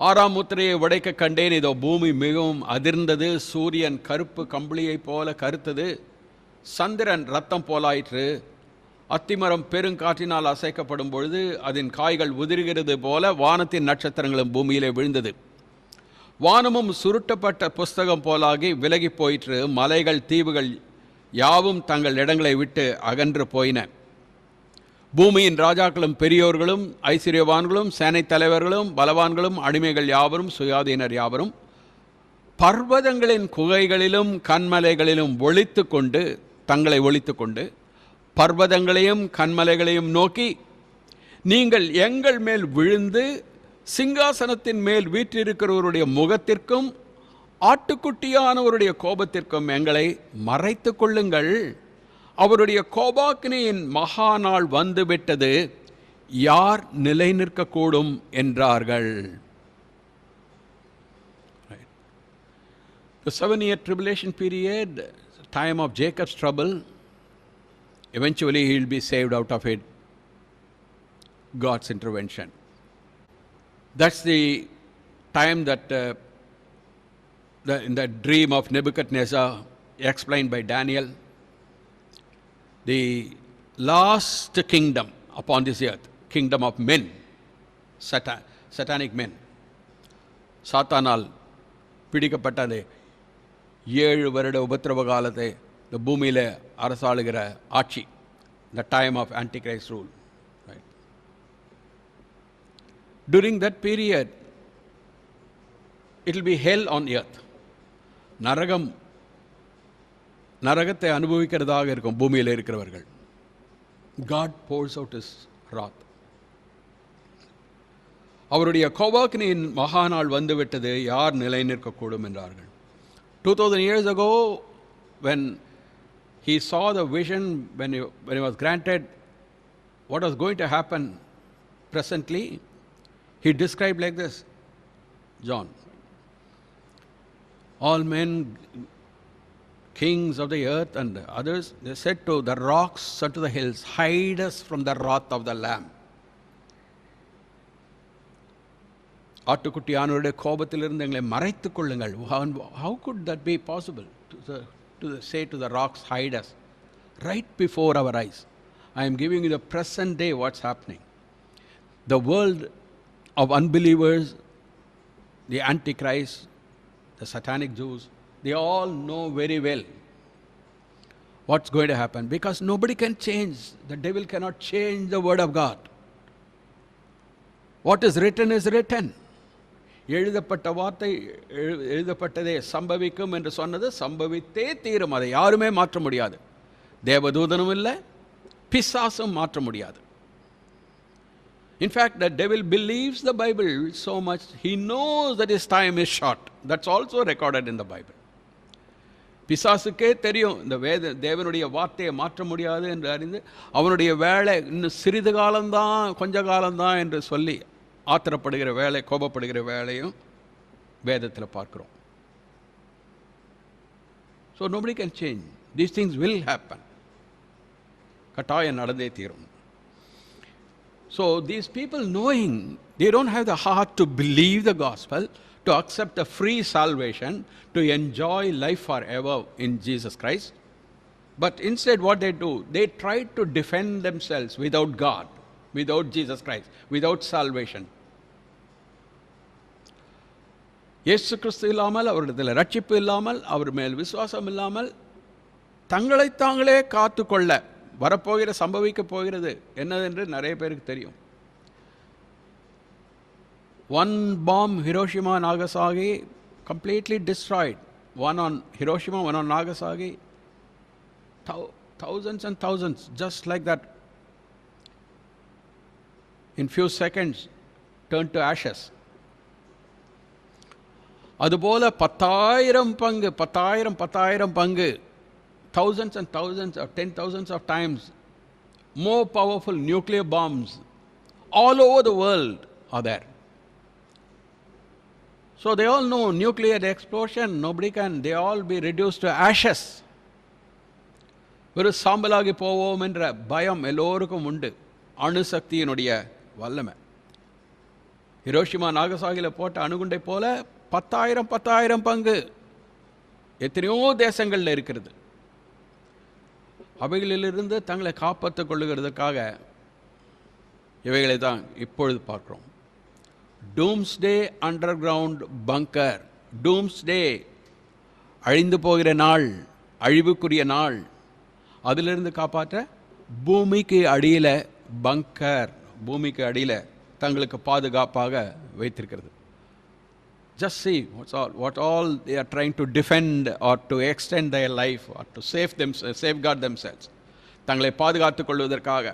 ஆறாம் முத்திரையை உடைக்க கண்டேன். இதோ பூமி மிகவும் அதிர்ந்தது. சூரியன் கருப்பு கம்பளியைப் போல கருத்தது. சந்திரன் ரத்தம் போலாயிற்று. அத்திமரம் பெருங்காற்றினால் அசைக்கப்படும் பொழுது அதன் காய்கள் உதிர்கிறது போல வானத்தின் நட்சத்திரங்களும் பூமியிலே விழுந்தது. வானமும் சுருட்டப்பட்ட புஸ்தகம் போலாகி விலகி போயிற்று. மலைகள் தீவுகள் யாவும் தங்கள் இடங்களை விட்டு அகன்று போயின. பூமியின் ராஜாக்களும் பெரியோர்களும் ஐஸ்வர்யவான்களும் சேனை தலைவர்களும் பலவான்களும் அடிமைகள் யாவரும் சுயாதீனர் யாவரும் பர்வதங்களின் குகைகளிலும் கன்மலைகளிலும் தங்களை ஒளித்து கொண்டு பர்வதங்களையும் கன்மலைகளையும் நோக்கி, நீங்கள் எங்கள் மேல் விழுந்து சிங்காசனத்தின் மேல் வீற்றிருக்கிறவருடைய முகத்திற்கும் ஆட்டுக்குட்டியானவருடைய கோபத்திற்கும் எங்களை மறைத்து கொள்ளுங்கள். அவருடைய கோபாக்கினியின் மகா நாள் வந்துவிட்டது, யார் நிலை நிற்கக்கூடும் என்றார்கள். The 7-year tribulation period, time of Jacob's trouble, eventually he will be saved out of it. God's intervention. That's the time that in the dream of Nebuchadnezzar explained by Daniel, the last kingdom upon this earth, kingdom of men, satanic men, சாத்தானால் பிடிக்கப்பட்டது 7 வருட உபத்திரவ காலத்தை இந்த பூமியில் அரசாளுகிற ஆட்சி, the time of Antichrist rule. Right? During that period, it will be hell on earth. நரகத்தை அனுபவிக்கிறதாக இருக்கும் பூமியில் இருக்கிறவர்கள். God pours out his wrath. அவருடைய கோபாக்கினியின் மகாநாள் வந்துவிட்டது, யார் நிலை நிற்கக்கூடும் என்றார்கள். 2000 years ago, when he saw the vision, when he was granted what was going to happen presently, he described like this, John. All men, kings of the earth and others, they said to the rocks and to the hills, hide us from the wrath of the Lamb. ஆட்டுக்குட்டியானவருடைய கோபத்திலிருந்து எங்களை மறைத்துக் கொள்ளுங்கள். How could that be possible? To say to the rocks, hide us, right before our eyes. I am giving you the present day what's happening. The world of unbelievers, the Antichrist, the satanic Jews, they all know very well what's going to happen, because nobody can change. The devil cannot change the word of God. What is written is written. எழுதப்பட்ட வார்த்தை எழுதப்பட்டதே சம்பவிக்கும் என்று சொன்னது சம்பவித்தே தீரும். அதை யாருமே மாற்ற முடியாது. தேவதூதனும் இல்லை, பிசாசும் மாற்ற முடியாது. In fact, the devil believes the Bible so much, he knows that his time is short. That's also recorded in the Bible. பிசாசுக்கே தெரியும் இந்த தேவனுடைய வார்த்தையை மாற்ற முடியாது என்று அறிந்து அவனுடைய வேலை இன்னும் சிறிது காலம்தான், கொஞ்ச காலம்தான் என்று சொல்லி ஆத்திரப்படுகிற வேலை, கோபப்படுகிற வேலையும் வேதத்தில் பார்க்கிறோம். So nobody can change. These things will happen. கட்டாயம் நடந்தே தீரும். So these people, knowing, they don't have the heart to believe the gospel, to accept a free salvation, to enjoy life forever in Jesus Christ. But instead what they do, they try to defend themselves without God, without Jesus Christ, without salvation. இயேசு கிறிஸ்து இல்லாமல், அவரிடத்தில் ரட்சிப்பு இல்லாமல், அவர் மேல் விசுவாசம் இல்லாமல் தங்களை தாங்களே காத்து கொள்ள வரப்போகிற சம்பவிக்க போகிறது என்னதென்று நிறைய பேருக்கு தெரியும். One bomb, Hiroshima, Nagasaki, completely destroyed. One on Hiroshima, one on Nagasaki. Thousands and thousands, just like that, in few seconds, turned to ashes. அதுபோல 10,000 பங்கு, thousands and thousands or 10,000s of times more powerful nuclear bombs all over the world are there. So they all know nuclear explosion, nobody can, they all be reduced to ashes. வெறும் சாம்பலாகி போவோம் என்ற பயம் எல்லோருக்கும் உண்டு. அணுசக்தியினுடைய வல்லமை Hiroshima நாகசாகியில் போட்ட அணுகுண்டை போல 10,000 பங்கு எத்தனையோ தேசங்களில் இருக்கிறது. அவைகளிலிருந்து தங்களை காப்பாற்றிக் கொள்ளுகிறதுக்காக இவைகளை தான் இப்பொழுது பார்க்கிறோம். டூம்ஸ்டே அண்டர் கிரவுண்ட் பங்கர், டூம்ஸ்டே அழிந்து போகிற நாள், அழிவுக்குரிய நாள், அதிலிருந்து காப்பாற்ற பூமிக்கு அடியில் பங்கர் பூமிக்கு அடியில் தங்களுக்கு பாதுகாப்பாக வைத்திருக்கிறது. Just see what all they are trying to defend or to extend their life or to safeguard themselves. தங்களை பாதுகாத்துக் கொள்வதற்காக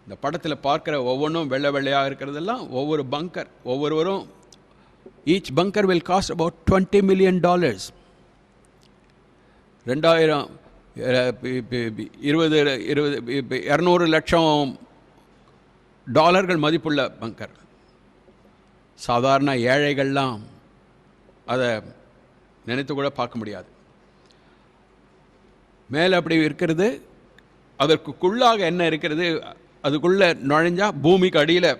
இந்த படத்தில் பார்க்குற ஒவ்வொன்றும் வெள்ளை வெள்ளையாக இருக்கிறதெல்லாம் ஒவ்வொரு பங்கர். ஒவ்வொருவரும் each bunker will cost about $20 million. 200 லட்சம் டாலர்கள் மதிப்புள்ள பங்கர். சாதாரண ஏழைகள்லாம் அதை நினைத்து கூட பார்க்க முடியாது. மேலே அப்படி இருக்கிறது. அதற்குள்ளாக என்ன இருக்கிறது, அதுக்குள்ளே நுழைஞ்சா பூமிக்கு அடியில்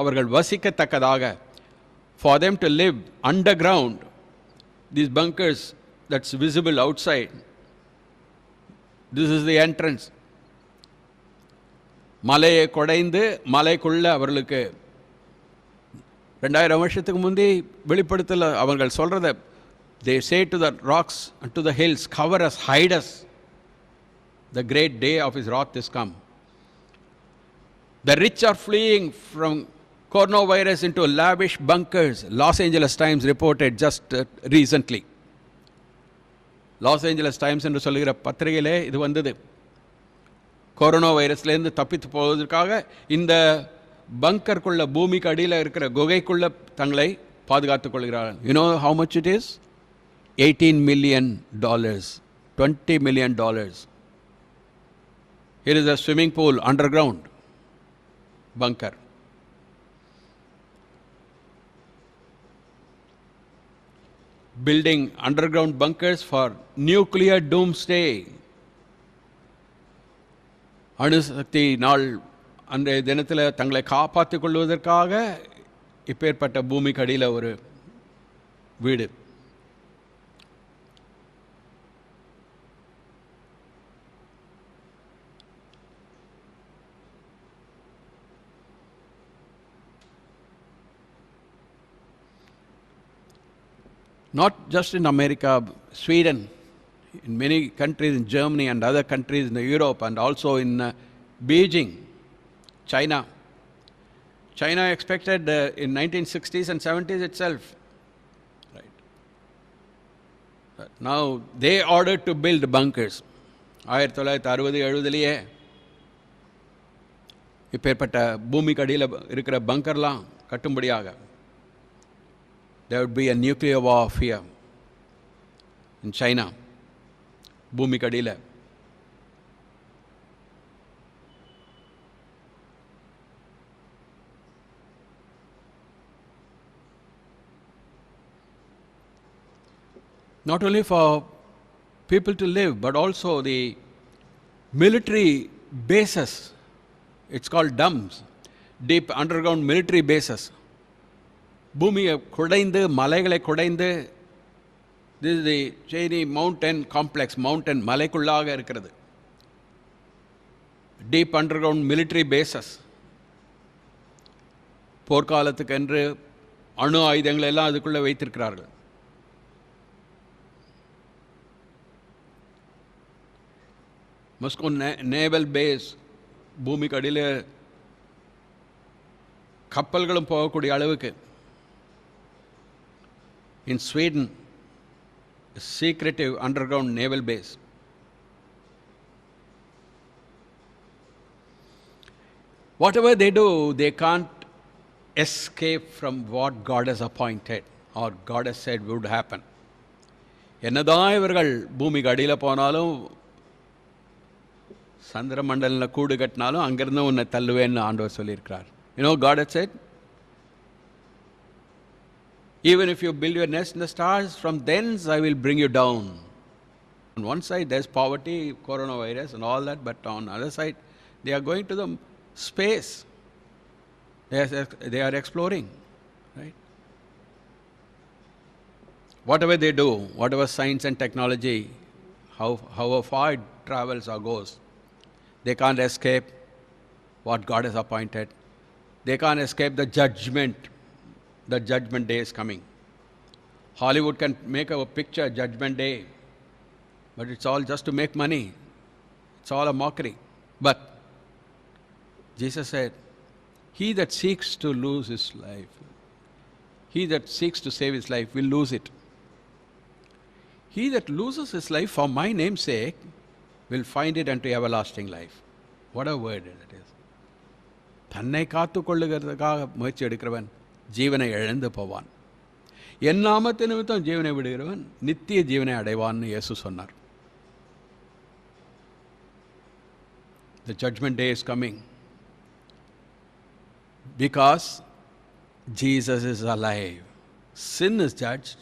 அவர்கள் வசிக்கத்தக்கதாக, for them to live underground, these bunkers that's visible outside, this is the entrance. மலையை குடைந்து மலைக்குள்ள அவர்களுக்கு 2000 வருஷத்துக்கு முந்தி வெளிப்படுத்தல அவர்கள் சொல்கிறத, they say to the rocks and to the hills, cover us, hide us, the great day of his wrath is come. The rich are fleeing from coronavirus into lavish bunkers. Los Angeles Times reported just recently. Los Angeles Times என்று சொல்லுகிற பத்திரிகையிலே இது வந்தது. Corona வைரஸ்லேருந்து தப்பித்து போவதற்காக இந்த பங்கருக்குள்ள பூமிக்கு அடியில் இருக்கிற குகைக்குள்ள தங்களை பாதுகாத்துக் கொள்கிறார்கள். You know how much it is? $18 million, $20 million. Here is a swimming pool underground bunker. Building underground bunkers for nuclear doomsday. அணுசக்தி நாள் அன்றைய தினத்தில் தங்களை காப்பாற்றிக் கொள்வதற்காக இப்பேற்பட்ட பூமிக்கு அடியில் ஒரு வீடு. Not just in America, Sweden, in many countries in Germany and other countries in Europe and also in Beijing, China. China expected in 1960s and 70s itself. Right. Now they ordered to build bunkers. 1960-70லேயே இப்பேற்பட்ட பூமிக்கு அடியில் இருக்கிற பங்கர்லாம் கட்டும்படியாக. There would be a nuclear warfare in China. பூமிக்கு அடியில். Not only for people to live, but also the military bases. It's called DUMBs, deep underground military bases. பூமியை குடைந்து மலைகளை குடைந்து, this is the Cheney mountain complex, mountain மலைக்குள்ளாக இருக்கிறது. Deep underground military bases. போர்க்காலத்துக்கு என்று அணு ஆயுதங்கள் எல்லாம் அதுக்குள்ளே வைத்திருக்கிறார்கள். மஸ்கோ நேவல் பேஸ், பூமிக்கு அடியில் கப்பல்களும் போகக்கூடிய அளவுக்கு. In Sweden, a secretive underground naval base. Whatever they do, they can't escape from what God has appointed or God has said would happen. என்னதான் இவர்கள் பூமிக்கு அடியில் போனாலும், சந்திர மண்டலில் கூடு கட்டினாலும் அங்கிருந்து உன்னை தள்ளுவேன்னு ஆண்டவர் சொல்லியிருக்கிறார். You know, God had said, even if you build your nest in the stars, from thence I will bring you down. On one side there's poverty, coronavirus and all that, but on the other side they are going to the space. They are exploring, right? Whatever they do, whatever science and technology, however far it travels or goes, they can't escape what God has appointed. They can't escape the judgment. The judgment day is coming. Hollywood can make a picture, Judgment Day, but it's all just to make money. It's all a mockery. But Jesus said, he that seeks to lose his life, he that seeks to save his life will lose it. He that loses his life for my name's sake will find it unto everlasting life. What a word it is. தன்னை காத்து கொள்ளுகிறதுக்காக முயற்சி எடுக்கிறவன் ஜீவனை இழந்து போவான். என் நாமத்தை நிமித்தம் ஜீவனை விடுகிறவன் நித்திய ஜீவனை அடைவான்னு இயேசு சொன்னார். The judgment day is coming because Jesus is alive. Sin is judged.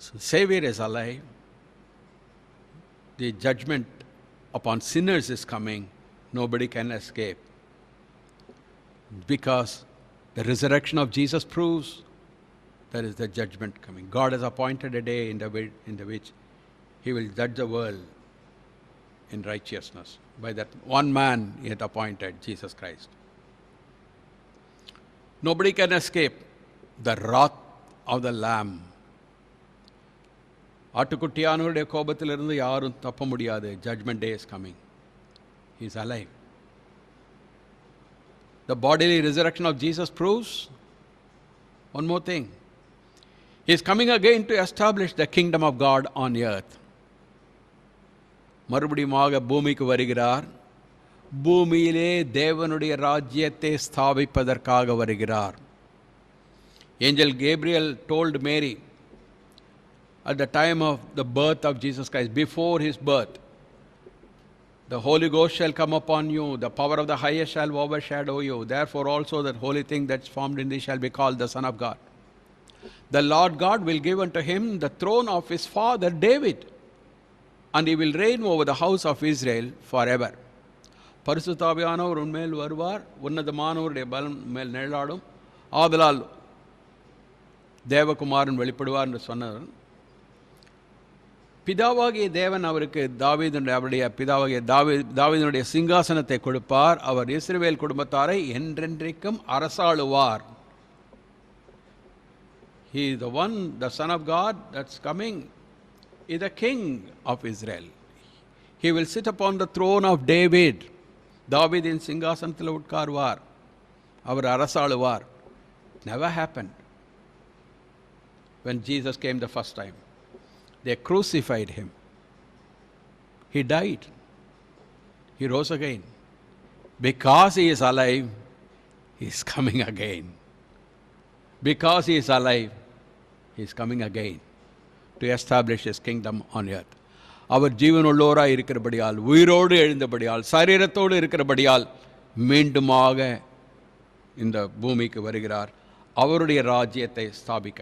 So Savior is alive. The judgment upon sinners is coming. Nobody can escape. Because the resurrection of Jesus proves there is the judgment coming. God has appointed a day in the which he will judge the world in righteousness by that one man he had appointed, Jesus Christ. Nobody can escape the wrath of the Lamb. ஆட்டுக்குட்டியானவருடைய கோபத்திலிருந்து யாரும் தப்ப முடியாது. Judgment day is coming. He is alive. The bodily resurrection of Jesus proves one more thing. He is coming again to establish the kingdom of God on earth. மறுபடியுமாக பூமிக்கு வருகிறார். பூமியிலே தேவனுடைய ராஜ்யத்தை ஸ்தாபிப்பதற்காக வருகிறார். Angel Gabriel told Mary at the time of the birth of Jesus Christ, before his birth, the Holy Ghost shall come upon you, the power of the highest shall overshadow you. Therefore also that holy thing that's formed in thee shall be called the Son of God. The Lord God will give unto him the throne of his father David, and he will reign over the house of Israel forever. பரிசுத்தாவியானவர் உன்மேல் வருவார், உன்னதமானவருடைய பலம் மேல் நிழலாடும், ஆதலால் தேவகுமாரன் வெளிப்படுவார் என்று சொன்னார். பிதாவாகிய தேவன் அவருக்கு அவருடைய பிதாவாகிய தாவீதினுடைய சிங்காசனத்தை கொடுப்பார். அவர் இஸ்ரவேல் குடும்பத்தாரை என்றென்றைக்கும் அரசாளுவார். He is the one, the Son of God that's coming, is the King of Israel. He will sit upon the throne of David. தாவீதின் சிங்காசனத்தில் உட்கார்வார், அவர் அரசாளுவார். Never happened when Jesus came the first time. They crucified him. He died. He rose again. Because he is alive, he is coming again. Because he is alive, he is coming again to establish his kingdom on earth. அவர் ஜீவனுள்ளோராய் இருக்கிறபடியால், உயிரோடு எழுந்தபடியால், சரீரத்தோடு இருக்கிறபடியால் மீண்டுமாக இந்த பூமிக்கு வருகிறார் அவருடைய ராஜ்யத்தை ஸ்தாபிக்க.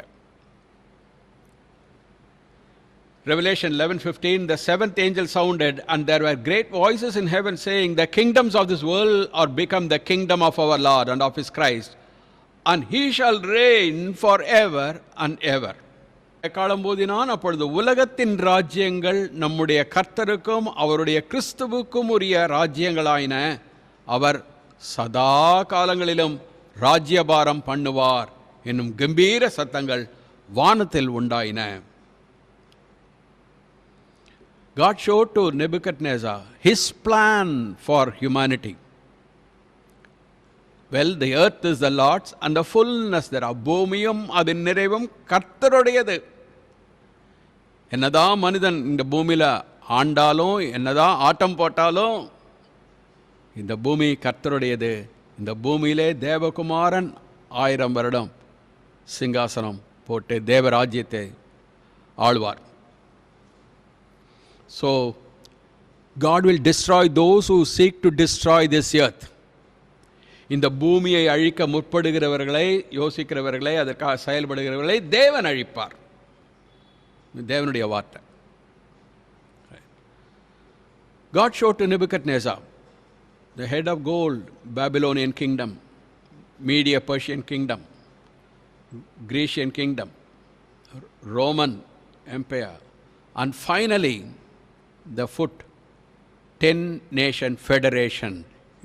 Revelation 11:15, the seventh angel sounded, and there were great voices in heaven saying, the kingdoms of this world are become the kingdom of our Lord and of his Christ, and he shall reign forever and ever. காலம்போதினான், அப்பொழுது உலகத்தின் ராஜ்யங்கள் நம்முடைய கர்த்தருக்கும் அவருடைய கிறிஸ்துவுக்கும் உரிய ராஜ்யங்களாயின. அவர் சதா காலங்களிலும் ராஜ்யபாரம் பண்ணுவார் என்னும் கம்பீர சத்தங்கள் வானத்தில் உண்டாயின. God showed to Nebuchadnezzar his plan for humanity. Well, the earth is the Lord's and the fullness thereof. பூமியும் அதன் நிறைவும் கர்த்தருடையது. என்னதான் மனிதன் இந்த பூமியில் ஆண்டாலும், என்னதான் ஆட்டம் போட்டாலும், இந்த பூமி கர்த்தருடையது. இந்த பூமியிலே தேவகுமாரன் 1000 வருடம் சிங்காசனம் போட்டு தேவராஜ்யத்தை Alvar. So, God will destroy those who seek to destroy this earth. இந்த பூமியை அழிக்க முற்படுகிறவர்களை, யோசிக்கிறவர்களை, அதற்காக செயல்படுகிறவர்களை தேவன் அழிப்பார். தேவனுடைய வார்த்தை. God showed to Nebuchadnezzar the head of gold, Babylonian kingdom, Media Persian kingdom, Grecian kingdom, Roman empire, and finally the foot, 10-nation federation,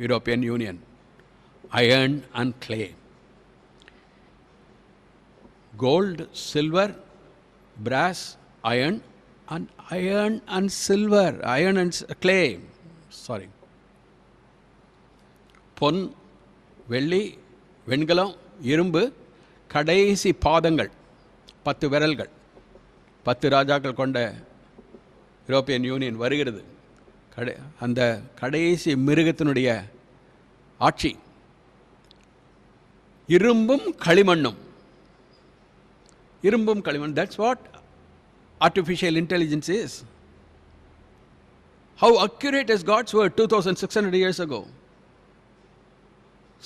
European Union, iron and clay. Gold, silver, brass, iron and silver, iron and clay. பொன், வெள்ளி, வெண்கலம், இரும்பு, கடைசி பாதங்கள், 10 விரல்கள். 10 ராஜாக்கள் கொண்ட European union வருகிறது. அந்த கடைசி மிருகத்தினுடைய ஆட்சி. இரும்பும் களிமண்ணும். இரும்பும் களிமண். That's what artificial intelligence is. How accurate is God's word 2600 years ago?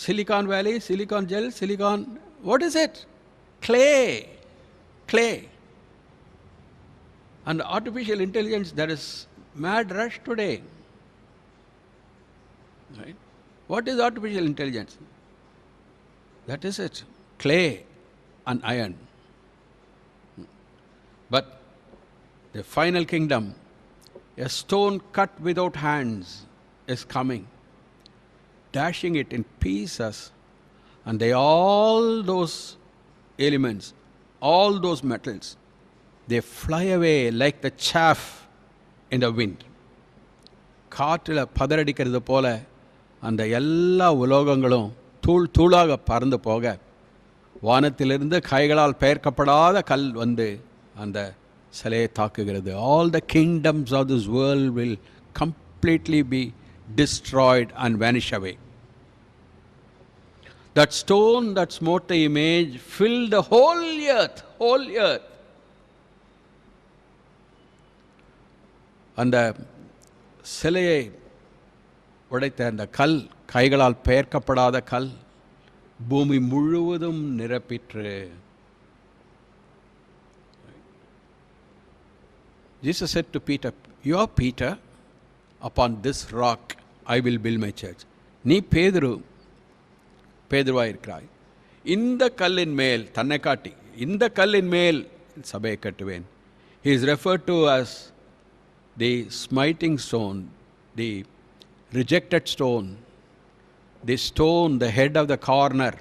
Silicon Valley, silicon gel, silicon, what is it? Clay. Clay. And artificial intelligence, there is mad rush today. Right? What is artificial intelligence? That is it. Clay and iron. But the final kingdom, a stone cut without hands, is coming, dashing it in pieces, and all those elements, all those metals, they fly away like the chaff in the wind. காற்றில் பதறடிக்கிறது போல அந்த எல்லா உலோகங்களும் தூள் தூளாக பறந்து போக, வானத்திலிருந்து கைகளால் பெயர்க்கப்படாத கல் வந்து அந்த சிலையை தாக்குகிறது. All the kingdoms of this world will completely be destroyed and vanish away. That stone that smote the image filled the whole earth. அந்த சிலையை உடைத்த அந்த கல், கைகளால் பெயர்க்கப்படாத கல், பூமி முழுவதும் நிரப்பிற்று. Jesus said to Peter, "You are Peter, upon this rock I will build my church." நீ பேதுருவாயிருக்கிறாய். இந்த கல்லின் மேல், தன்னை காட்டி, இந்த கல்லின் மேல் சபையை கட்டுவேன். He is referred to as the smiting stone, the rejected stone, the stone, the head of the corner.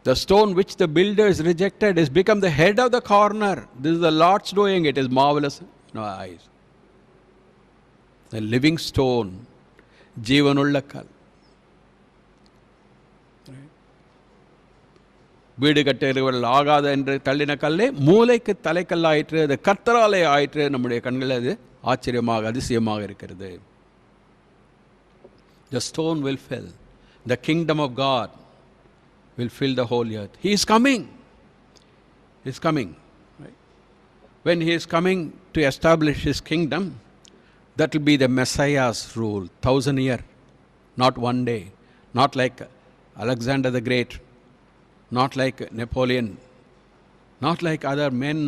The stone which the builders rejected has become the head of the corner. This is the Lord's doing. It is marvelous in our eyes. The living stone, ஜீவனுள்ள கல். வீடு கட்டுகிறவர்கள் ஆகாத என்று தள்ளின கல்லே மூலைக்கு தலைக்கல்லாயிற்று, அது கர்த்தராலே ஆயிற்று. நம்முடைய கண்களில் அது ஆச்சரியமாக, அதிசயமாக இருக்கிறது. The stone will fill. The kingdom of God will fill the whole earth. He is coming. He is coming. Right? When he is coming to establish his kingdom, that will be the Messiah's rule, 1000 years, not one day, not like Alexander the Great, not like Napoleon, not like other men,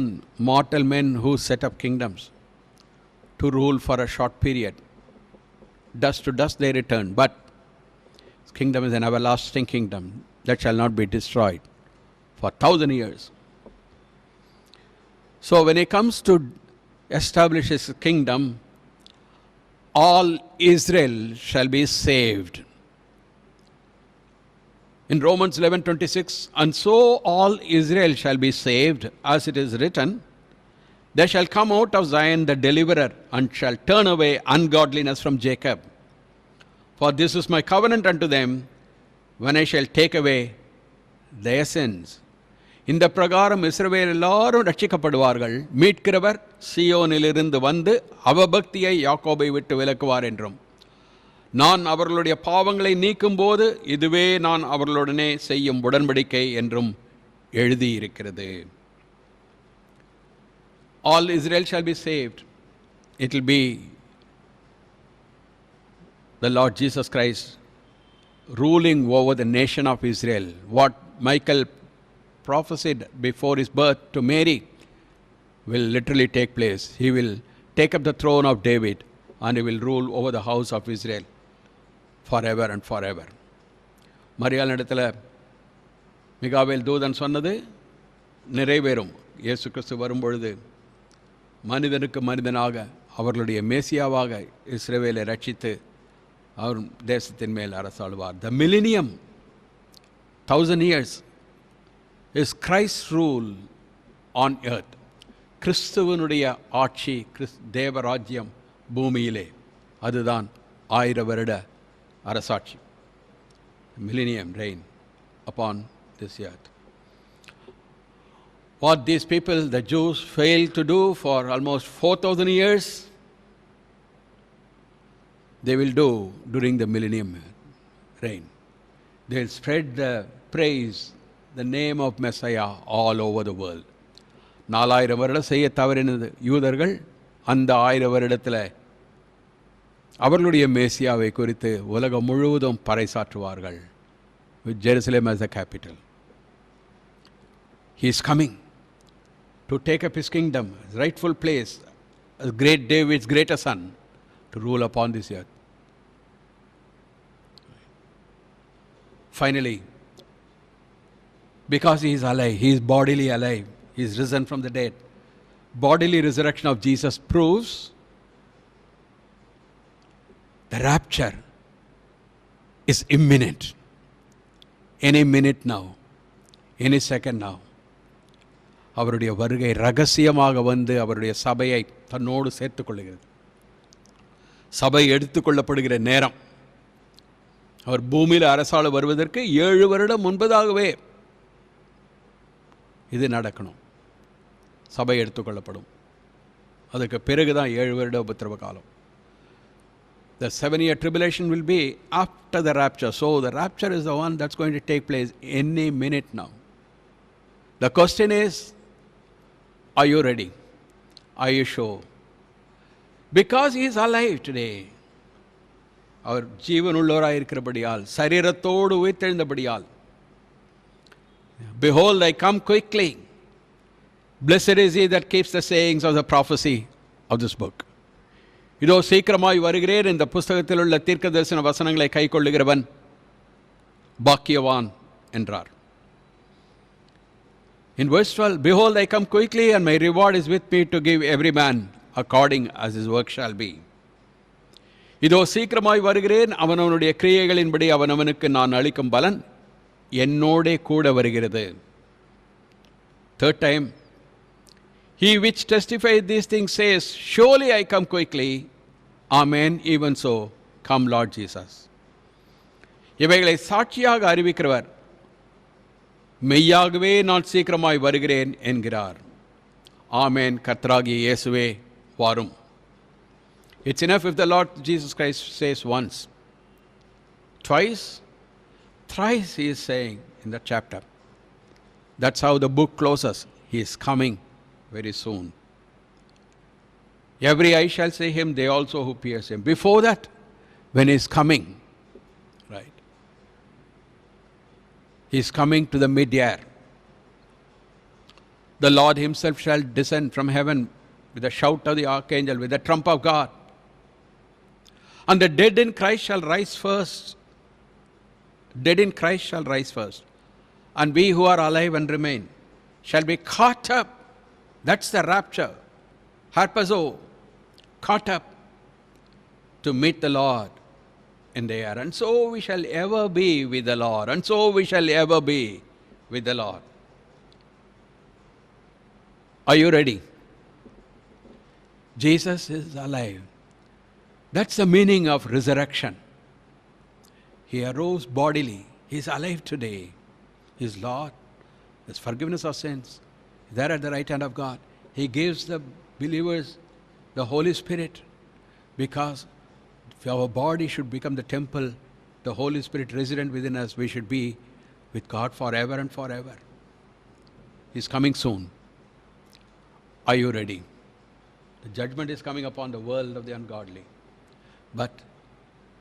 mortal men who set up kingdoms to rule for a short period. Dust to dust they return, but his kingdom is an everlasting kingdom that shall not be destroyed for 1000 years. So when he comes to establish his kingdom, all Israel shall be saved. In Romans 11:26, and so all Israel shall be saved, as it is written, there shall come out of Zion the deliverer, and shall turn away ungodliness from Jacob. For this is my covenant unto them, when I shall take away their sins. இந்த பிரகாரம் இஸ்ரவேல் எல்லாரும் ரட்சிக்கப்படுவார்கள். மீட்கிறவர் சீயோனிலிருந்து வந்து அவபக்தியை யாக்கோபை விட்டு விலக்குவார் என்றும், நான் அவர்களுடைய பாவங்களை நீக்கும் போது இதுவே நான் அவர்களுடனே செய்யும் உடன்படிக்கை என்றும் எழுதியிருக்கிறது. All Israel shall be saved. It will be the Lord Jesus Christ ruling over the nation of Israel. What Michael prophesied before his birth to Mary will literally take place. He will take up the throne of David and he will rule over the house of Israel forever and forever. மரியாள் இடத்துல மிகாவேல் தூதன் சொன்னது நிறைவேறும். இயேசு கிறிஸ்து வரும்பொழுது மனிதனுக்கு மனிதனாக, அவர்களுடைய மேசியாவாக இஸ்ரவேலை ரட்சித்து அவர் தேசத்தின் மேல் அரசாளுவார். The millennium, 1000 years is Christ's rule on earth. கிறிஸ்துவனுடைய ஆட்சி, தேவராஜ்யம் பூமியிலே, அதுதான் 1000 வருட அரசாட்சி, millennium reign upon this earth. What these people, the Jews, failed to do for almost 4,000 years, they will do during the millennium reign. They will spread the praise, the name of Messiah all over the world. 4000 வருடம் செய்ய தவறினது யூதர்கள் அந்த 1000 வருடத்தில் அவர்களுடைய மேசியாவை குறித்து உலகம் முழுவதும் பறைசாற்றுவார்கள். With Jerusalem as the capital. He is coming to take up his kingdom, his rightful place, as great David's greater son, to rule upon this earth. Finally, because he is alive, he is bodily alive, he is risen from the dead. Bodily resurrection of Jesus proves the rapture is imminent. Any minute now, any second now. அவருடைய வருகை ரகசியமாக வந்து அவருடைய சபையை தன்னோடு சேர்த்துக் கொள்ளுகிறது. சபை எடுத்துக்கொள்ளப்படுகிற நேரம், அவர் பூமியில் அரசாள வருவதற்கு 7 வருடம் முன்பதாகவே இது நடக்கணும். சபை எடுத்துக்கொள்ளப்படும். அதுக்கு பிறகுதான் 7 வருட உபத்திரவ காலம். The 7-year tribulation will be after the rapture. So the rapture is the one that's going to take place any minute now. The question is, are you ready? Are you sure? Because he is alive today. அவர் ஜீவனுள்ளவராய் இருக்கிறபடியால், சரீரத்தோடு உயிர்த்தெழுந்தபடியால், behold, I come quickly. Blessed is he that keeps the sayings of the prophecy of this book. இதோ சீக்கிரமாய் வருகிறேன், இந்த புஸ்தகத்தில் உள்ள தீர்க்க தரிசன வசனங்களை கை கொள்ளுகிறவன் பாக்கியவான் என்றார். In verse 12, behold, I come quickly, and my reward is with me to give every man according as his work shall be. இதோ சீக்கிரமாய் வருகிறேன், அவனவனுடைய கிரியைகளின்படி அவனவனுக்கு நான் அளிக்கும் பலன் என்னோடே கூட வருகிறது. Third time, he which testified these things says, surely I come quickly. Amen, even so, come Lord Jesus. இவைகளை சாட்சியாக அறிவிக்கிறவர் மெய்யாகவே நான் சீக்கிரமாய் வருகிறேன் என்கிறார். ஆமென், கர்த்தராகிய இயேசுவே வாரும். It's enough if the Lord Jesus Christ says once, twice, thrice he is saying in that chapter. That's how the book closes. He is coming very soon. Every eye shall see him, they also who pierce him. Before that, when he is coming, right? He is coming to the mid-air. The Lord himself shall descend from heaven with the shout of the archangel, with the trump of God. And the dead in Christ shall rise first. Dead in Christ shall rise first. And we who are alive and remain shall be caught up. That's the rapture. Harpazo, caught up to meet the Lord in the air. And so we shall ever be with the Lord. And so we shall ever be with the Lord. Are you ready? Jesus is alive. That's the meaning of resurrection. He arose bodily. He is alive today. He is Lord. There's forgiveness of sins. There at the right hand of God. He gives the believers the Holy Spirit, because if our body should become the temple, the Holy Spirit resident within us, we should be with God forever and forever. He's coming soon. Are you ready? The judgment is coming upon the world of the ungodly. But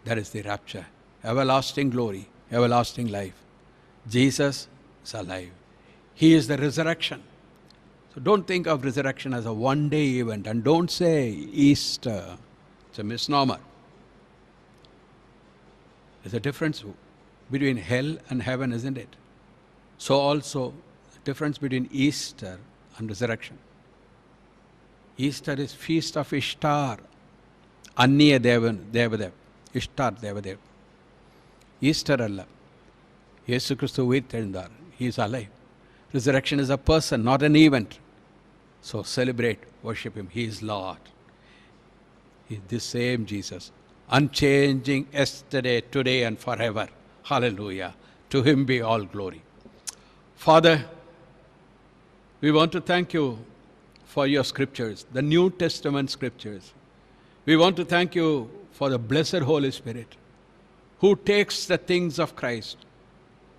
there is the rapture, everlasting glory, everlasting life. Jesus is alive. He is the resurrection. So don't think of resurrection as a one-day event, and don't say Easter. It's a misnomer. There's a difference between hell and heaven, isn't it? So also the difference between Easter and resurrection. Easter is feast of Ishtar, Anniya Devadev, Ishtar Devadev. Easter alla. Yesu Christu uyiruthezhundaar. He is alive. Resurrection is a person, not an event. So celebrate, worship him. He is Lord. He is the same Jesus unchanging yesterday, today, and forever. Hallelujah. To him be all glory. Father, we want to thank you for your scriptures, the New Testament scriptures. We want to thank you for the blessed Holy Spirit, who takes the things of Christ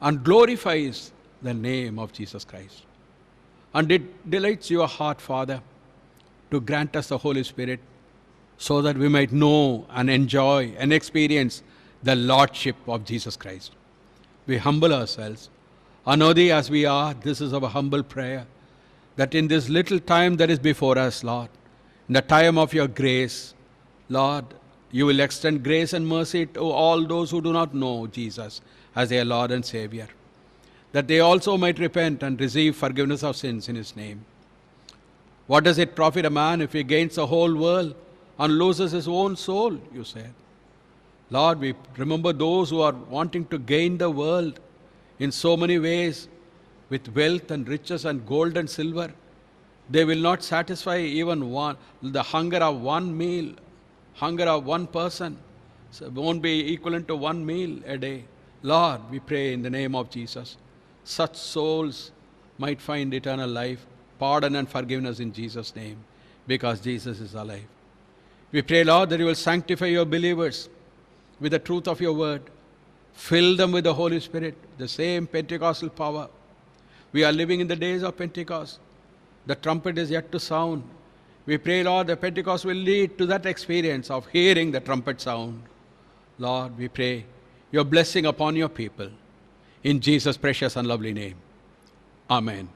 and glorifies the name of Jesus Christ. And it delights your heart, Father, to grant us the Holy Spirit so that we might know and enjoy and experience the Lordship of Jesus Christ. We humble ourselves. Unworthy as we are, this is our humble prayer, that in this little time that is before us, Lord, in the time of your grace, Lord, you will extend grace and mercy to all those who do not know Jesus as their Lord and Savior, that they also might repent and receive forgiveness of sins in his name. What does it profit a man if he gains the whole world and loses his own soul, you said. Lord, we remember those who are wanting to gain the world in so many ways with wealth and riches and gold and silver. They will not satisfy even the hunger of one meal, hunger of one person. So it won't be equivalent to one meal a day. Lord, we pray in the name of Jesus, such souls might find eternal life, pardon and forgiveness in Jesus' name, because Jesus is alive. We pray, Lord, that you will sanctify your believers with the truth of your word. Fill them with the Holy Spirit, the same Pentecostal power. We are living in the days of Pentecost. The trumpet is yet to sound. We pray, Lord, that Pentecost will lead to that experience of hearing the trumpet sound. Lord, we pray your blessing upon your people. In Jesus' precious and lovely name. Amen.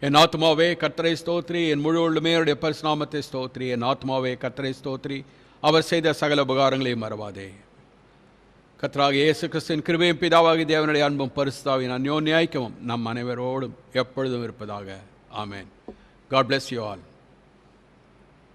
என் ஆத்மாவே கர்த்தரை ஸ்தோத்திரி, என் முழு உள்ளுமையுடைய பரிசுநாமத்தை ஸ்தோத்திரி. என் ஆத்மாவே கர்த்தரை ஸ்தோத்திரி, அவர் செய்த சகல உபகாரங்களையும் மறவாதே. கர்த்தராகிய இயேசு கிறிஸ்துவின் கிருபையும் பிதாவாகிய தேவனுடைய அன்பும் பரிசுத்தாவின் அந்யோன்ய ஐக்கியமும் நம் அனைவரோடும் எப்பொழுதும் இருப்பதாக. ஆமென். God bless you all.